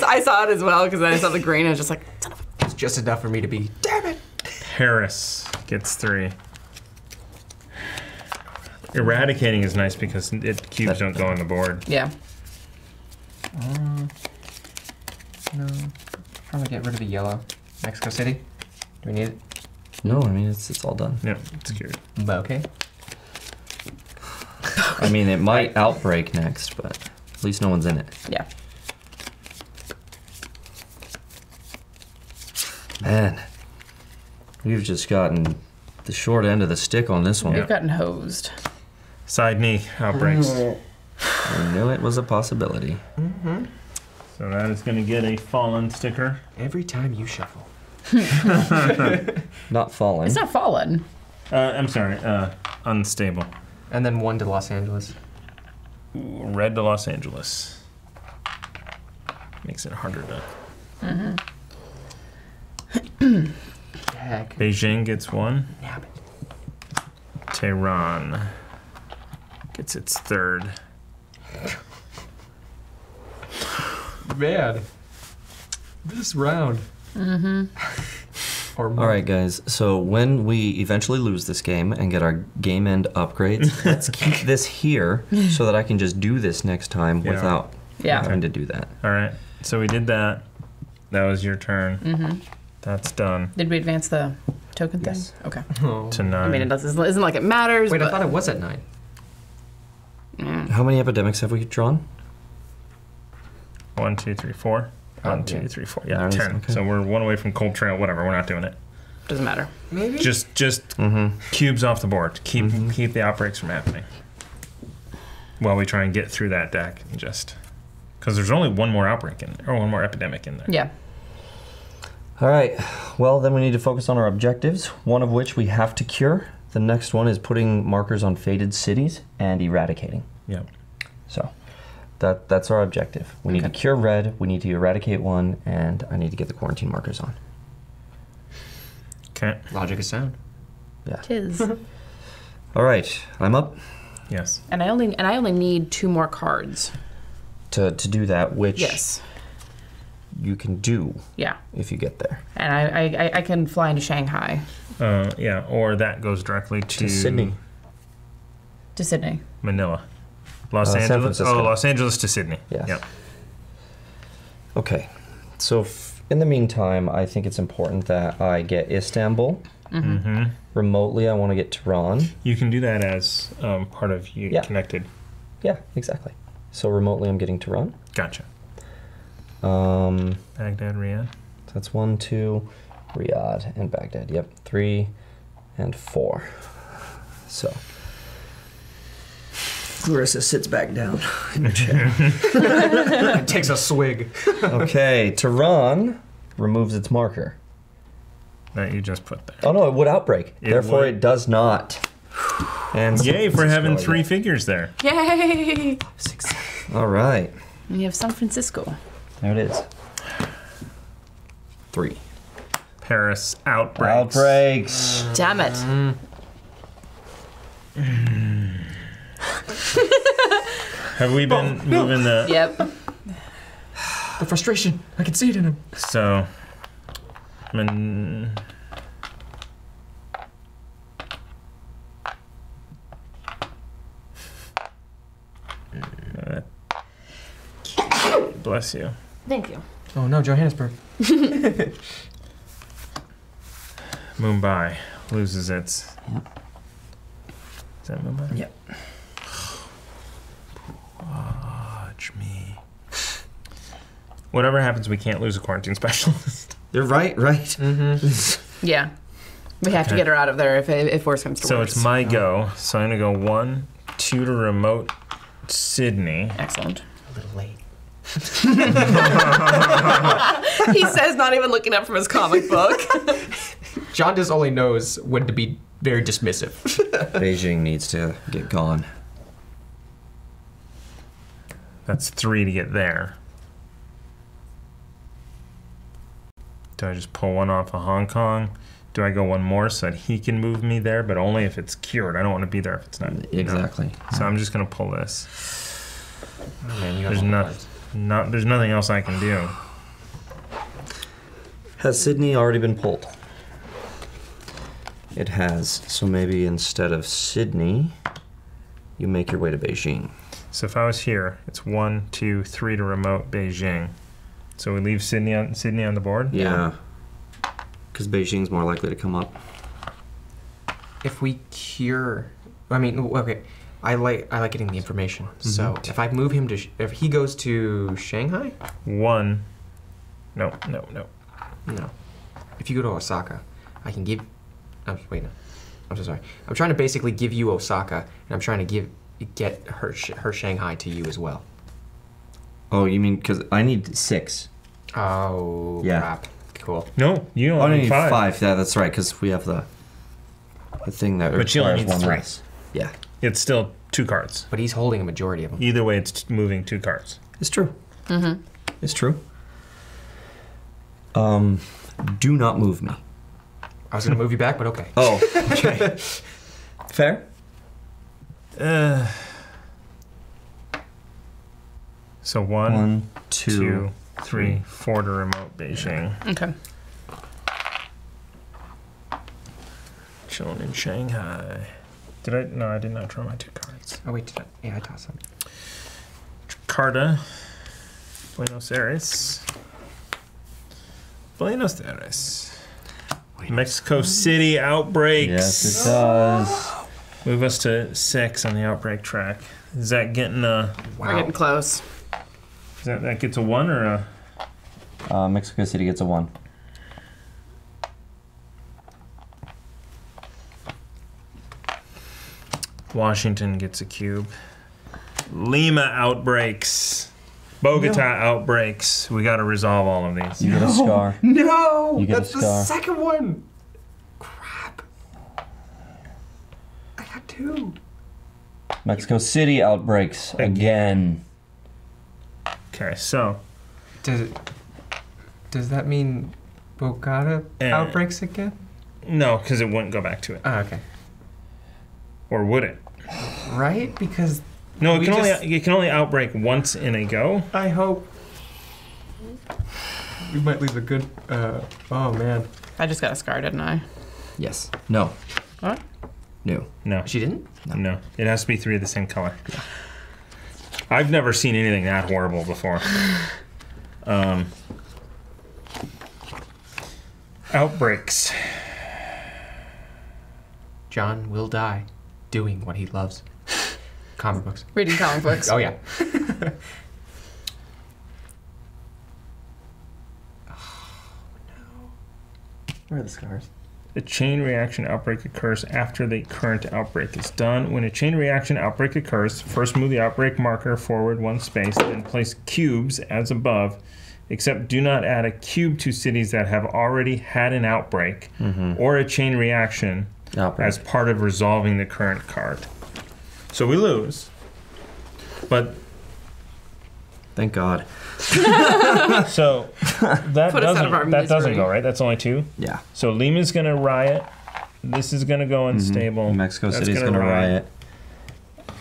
I saw it as well because I saw the green and I was just like, son of a... It's just enough for me to be, damn it. Harris gets 3. Eradicating is nice because cubes don't go on the board. Yeah. No. Probably get rid of the yellow. Mexico City. Do we need it? No, I mean, it's all done. Yeah, it's cured. Okay. I mean, it might outbreak next, but at least no one's in it. Yeah. Man, we've just gotten the short end of the stick on this one. We've gotten hosed. Side knee outbreaks. I knew it was a possibility. Mm-hmm. So that is going to get a fallen sticker. Every time you shuffle. Not fallen. It's not fallen. I'm sorry, unstable. And then 1 to Los Angeles. Ooh, red to Los Angeles. Makes it harder to... Heck. Beijing gets 1. Nab it. Tehran gets its 3rd. Man. This round. Or more. All right, guys. So when we eventually lose this game and get our game end upgrades, let's keep this here so that I can just do this next time without having to do that. All right. So we did that. That was your turn. That's done. Did we advance the token thing? Yes. Okay. Oh. To 9. I mean, it isn't like it matters. Wait, but... I thought it was at 9. How many epidemics have we drawn? 1, 2, 3, 4. 1, 2, 3, 4. Yeah, Nice, 10. okay. So we're 1 away from Cold Trail. Whatever. We're not doing it. Doesn't matter. Maybe? Just cubes off the board. Keep the outbreaks from happening. While we try and get through that deck and just... Because there's only 1 more outbreak in there, or 1 more epidemic in there. Yeah. All right. Well, then we need to focus on our objectives, one of which we have to cure. The next one is putting markers on faded cities and eradicating. Yeah. So that's our objective. We need to cure red, we need to eradicate 1, and I need to get the quarantine markers on. Okay. Logic is sound. Yeah. Tis. All right. I'm up Yes. and I only need 2 more cards. to do that, which Yes. you can do Yeah. if you get there. And I can fly into Shanghai. Yeah, or that goes directly to Sydney. To Sydney. Manila. Los San Angeles. Francisco. Oh, Los Angeles to Sydney. Yes. Yep. Okay. So in the meantime, I think it's important that I get Istanbul. Remotely, I want to get Tehran. You can do that as part of you connected. Yeah, exactly. So remotely, I'm getting Tehran. Gotcha. Baghdad, Baghdad, Riyadh. That's 1, 2, Riyadh, and Baghdad. Yep, 3 and 4. So Clarissa sits back down in her chair. It takes a swig. Okay, Tehran removes its marker. that you just put there. Oh no, it would outbreak. Therefore, would. it does not. And Yay for having 3 figures there. Yay! All right. And you have San Francisco. There it is. 3. Paris outbreaks. Outbreaks. Damn it. Have we been moving the... Yep. The frustration. I can see it in him. So... Bless you. Thank you. Oh no, Johannesburg. Mumbai loses its... Yep. Is that Mumbai? Yep. Watch me. Whatever happens, we can't lose a quarantine specialist. You're right. Yeah. We have to get her out of there if worse comes to So worse. it's my go. So I'm going to go 1, 2 to remote Sydney. Excellent. A little late. He says, not even looking up from his comic book. John just only knows when to be very dismissive. Beijing needs to get gone. That's 3 to get there. Do I just pull one off of Hong Kong? Do I go one more so that he can move me there, but only if it's cured? I don't want to be there if it's not. Exactly. No. So I'm just going to pull this. Oh, man, you There's there's nothing else I can do. Has Sydney already been pulled? It has. So maybe instead of Sydney, you make your way to Beijing. So if I was here, it's 1, 2, 3 to remote Beijing. So we leave Sydney on the board? Yeah. Because Beijing's more likely to come up. If we cure, I mean, okay, I like getting the information. So if I move him to, if he goes to Shanghai, 1. No. no. If you go to Osaka, I can give. Wait, no. I'm so sorry. I'm trying to basically give you Osaka, and I'm trying to get her Shanghai to you as well. Oh, you mean because I need 6? Oh, Yeah. crap. Cool. No, you Oh, I only need need 5. 5. Yeah, that's right. Because we have the thing that But she only requires needs 1 3. less. Yeah, It's still 2 cards. But he's holding a majority of them. Either way, it's moving 2 cards. it's true. It's true. Do not move me. I was going to move you back, but okay. Oh, okay. Fair. So 1, 1, 2, 3, 4 to remote Beijing. Okay. Chilling in Shanghai. Did I? No, I did not draw my 2 cards. Oh, wait, I tossed some. Jakarta. Buenos Aires. Buenos Aires. Mexico City outbreaks. Yes, it does. Move us to 6 on the outbreak track. Is that getting a? We're getting close. Is that gets a 1 or a? Mexico City gets a 1. Washington gets a cube. Lima outbreaks. Bogota outbreaks. We got to resolve all of these. You get a scar. No! You get That's a the scar. second one! Crap. I got 2. Mexico City outbreaks again. Okay, so Does that mean Bogota outbreaks again? no, because it wouldn't go back to it, Oh, okay. or would it? Right? Because No, We it can only outbreak once in a go. I hope we might leave a good. Oh man. I just got a scar, didn't I? Yes. No. What? No. No, She didn't? no, it has to be 3 of the same color. I've never seen anything that horrible before. Outbreaks. John will die doing what he loves. Comic books. Reading comic books. Oh yeah. Where are the scars? A chain reaction outbreak occurs after the current outbreak is done. When a chain reaction outbreak occurs, first move the outbreak marker forward 1 space, then place cubes as above except do not add a cube to cities that have already had an outbreak or a chain reaction as part of resolving the current card. So we lose, but thank God. so that Put us out of our doesn't misery. go, right? That's only 2. Yeah. So Lima's gonna riot. This is gonna go unstable. Mexico That's City's gonna riot.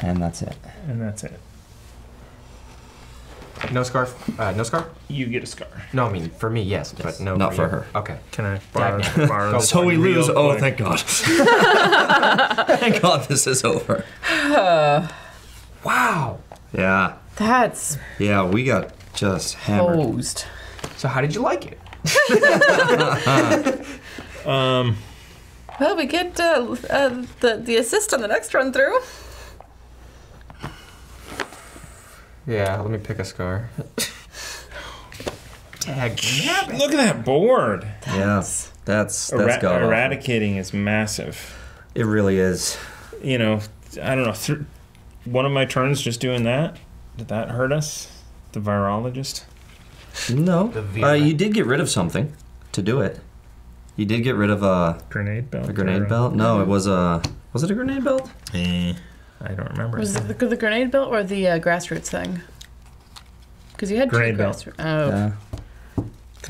And that's it. And that's it. No scar. No scar. You get a scar. No, I mean for me, yes, but no. Not for you. her. Okay. Can I borrow Go this So one we real lose. Oh, quick? thank God. Thank God this is over. Wow. Yeah. That's Yeah, we got just hammered. posed. So how did you like it? Well, we get the assist on the next run through. Yeah, let me pick a scar. Tag. Look at that board. Yeah. That's God. Eradicating is massive. It really is. You know, I don't know. One of my turns just doing that. Did that hurt us? The virologist? No. The You did get rid of something to do it. You did get rid of a Grenade belt? grenade belt? No, it was a... Was it a grenade belt? I don't remember. Was it the grenade belt or the grassroots thing? Because you had Grenade two belt. grassroots. Oh. Yeah.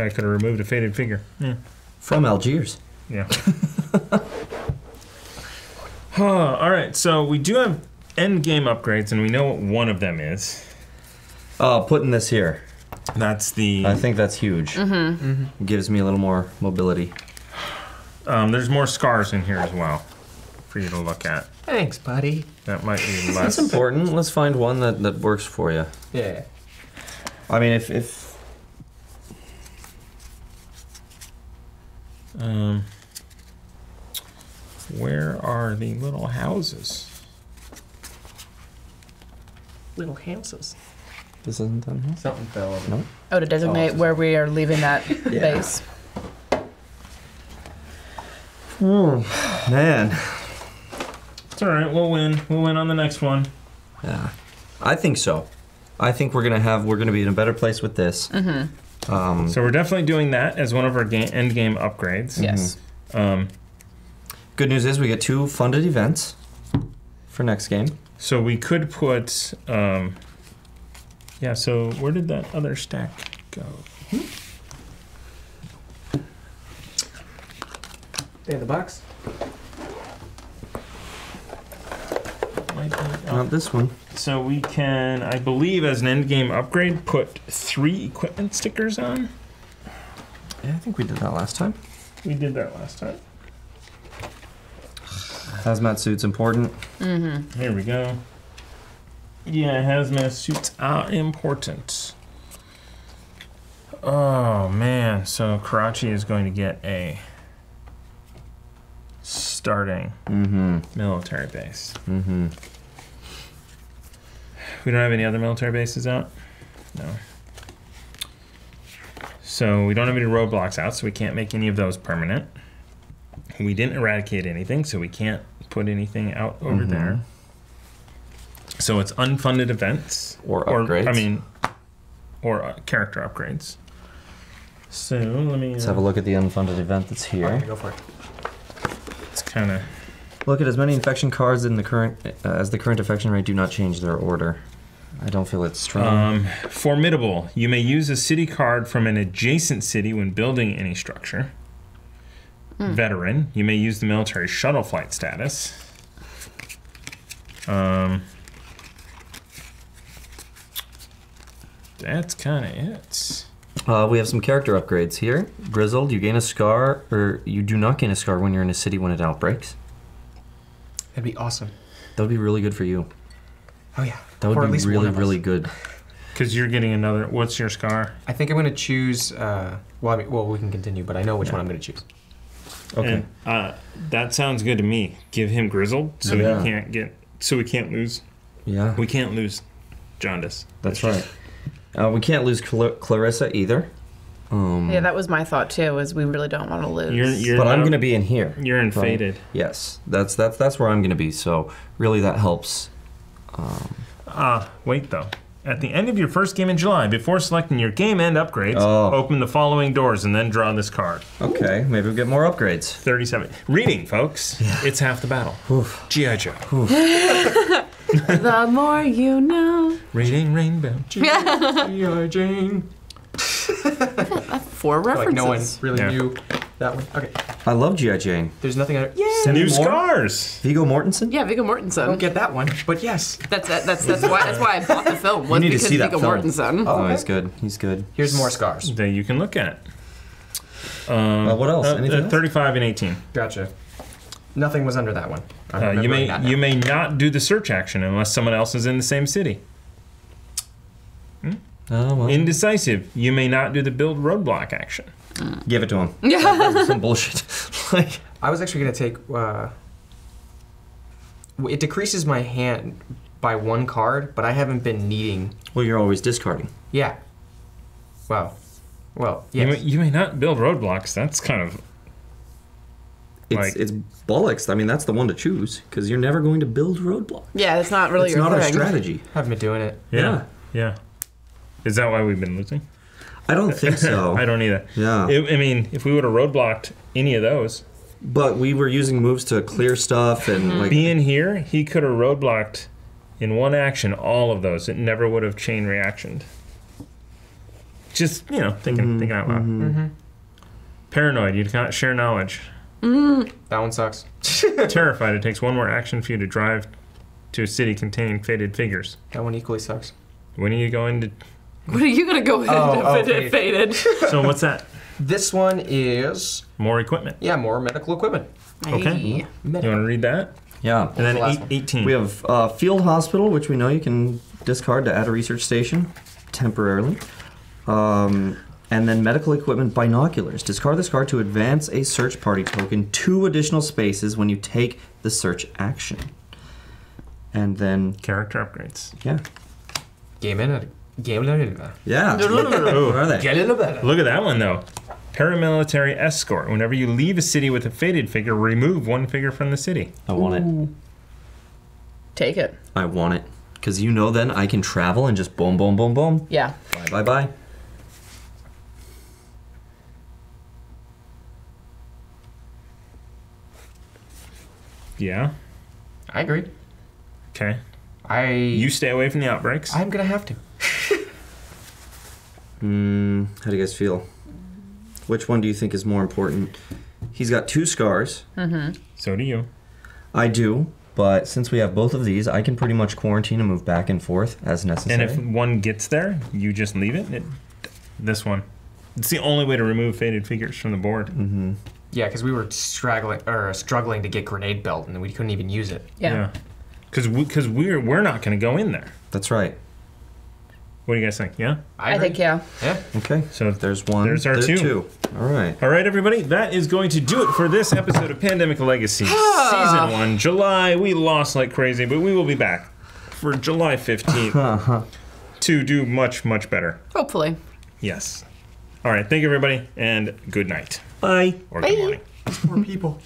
I could have removed a faded figure. Yeah. From Algiers. Yeah. All right, so we do have end game upgrades, and we know what one of them is. Oh, putting this here. That's the... I think that's huge. It gives me a little more mobility. there's more scars in here as well for you to look at. Thanks, buddy. That might be less... That's important. Let's find one that works for you. Yeah. I mean, if Where are the little houses? Little houses. this isn't done here. Something fell over. No. Oh, to designate where we are leaving that base. Man. It's all right. We'll win. We'll win on the next one. Yeah. I think so. I think we're gonna be in a better place with this. So we're definitely doing that as one of our end game upgrades. Yes. Good news is we get 2 funded events for next game. So we could put... yeah, so where did that other stack go? In the box. Not this one. So we can, I believe, as an end game upgrade, put 3 equipment stickers on. Yeah, I think we did that last time. We did that last time. Hazmat suit's important. Here we go. Yeah, hazmat suits are important. Oh, man. So Karachi is going to get a starting military base. We don't have any other military bases out? No. So we don't have any roadblocks out, so we can't make any of those permanent. We didn't eradicate anything, so we can't put anything out over there. So it's unfunded events. Or upgrades. Or character upgrades. So let me... Let's have a look at the unfunded event that's here. Okay, go for it. It's kind of... Look at as many infection cards in the current as the current infection rate do not change their order. I don't feel it's strong. Formidable. You may use a city card from an adjacent city when building any structure. Veteran. You may use the military shuttle flight status. That's kind of it. We have some character upgrades here. Grizzled, you gain a scar, or you do not gain a scar when you're in a city when it outbreaks. That'd be awesome. That would be really good for you. Oh yeah. That would Or at be least one really, of us. really good. Because you're getting another... What's your scar? I think I'm gonna choose. Well, we can continue, but I know which one I'm gonna choose. Okay. And, that sounds good to me. Give him grizzled, so Yeah. he can't get... So we can't lose... Yeah. We can't lose jaundice. That's right. We can't lose Clarissa either. Yeah, that was my thought too. Is we really don't want to lose. You're But I'm now- going to be in here. You're in right? faded. Yes. That's where I'm going to be. So really that helps. Wait though. At the end of your first game in July, before selecting your game end upgrades, open the following doors and then draw this card. Okay, maybe we'll get more upgrades. 37. Reading, folks. Yeah. It's half the battle. Oof. G.I. Joe. The more you know. Reading Rainbow. G.I. Jane. 4 references. Like no one really knew that one. Okay. I love G.I. Jane. There's nothing under. Yeah. New scars. Viggo Mortensen? Yeah, Viggo Mortensen. I don't get that one, but yes. That's why I bought the film. Was need to because see that Viggo film. Mortensen. Oh, he's good. He's good. Here's more scars. That you can look at. What else? Anything else? 35 and 18. Gotcha. Nothing was under that one. You may not do the search action unless someone else is in the same city. Oh, well. Indecisive. You may not do the build roadblock action. Give it to him. That's some bullshit. Like, I was actually going to take... it decreases my hand by 1 card, but I haven't been needing... well, you're always discarding. Yeah. Well, yes. You may not build roadblocks. That's kind of... It's bollocks. I mean, that's the one to choose, because you're never going to build roadblocks. Yeah, it's not really It's your not our thing. strategy. I haven't been doing it. Yeah. Is that why we've been losing? I don't think so. I don't either. Yeah. I mean, if we would have roadblocked any of those... But we were using moves to clear stuff and like... Being here, he could have roadblocked in one action all of those. It never would have chain reactioned. Just, thinking out loud. Mm-hmm. Paranoid, you cannot share knowledge. That one sucks. Terrified, it takes 1 more action for you to drive to a city containing faded figures. That one equally sucks. When are you going to... What are you going to go ahead and faded? So what's that? This one is... More equipment. Yeah, more medical equipment. Okay. Hey. You want to read that? Yeah. And then the last one? 18. We have Field Hospital, which we know you can discard to add a research station temporarily. And then Medical Equipment Binoculars. Discard this card to advance a search party token 2 additional spaces when you take the search action. And then... Character upgrades. Yeah. Game in. Yeah. Oh, Where are they? look at that one, though. Paramilitary escort. Whenever you leave a city with a faded figure, remove 1 figure from the city. I want it. Take it. I want it. Because then I can travel and just boom, boom, boom, boom. Yeah. Bye, bye, bye. Yeah. I agree. Okay. You You stay away from the outbreaks. I'm gonna have to. How do you guys feel? Which one do you think is more important? He's got 2 scars. So do you. I do, but since we have both of these, I can pretty much quarantine and move back and forth as necessary. And if one gets there, you just leave it. This one. It's the only way to remove faded figures from the board. Mm-hmm. Yeah, because we were struggling to get grenade belt, and we couldn't even use it. Yeah. Because we're not going to go in there. That's right. What do you guys think? Yeah. I think, yeah. Yeah. Okay. So There's one. There's our 2. All right. All right, everybody. That is going to do it for this episode of Pandemic Legacy, Season 1, July. We lost like crazy, but we will be back for July 15th to do much, much better. Hopefully. Yes. All right. Thank you, everybody, and good night. Bye. Or good morning. Poor people.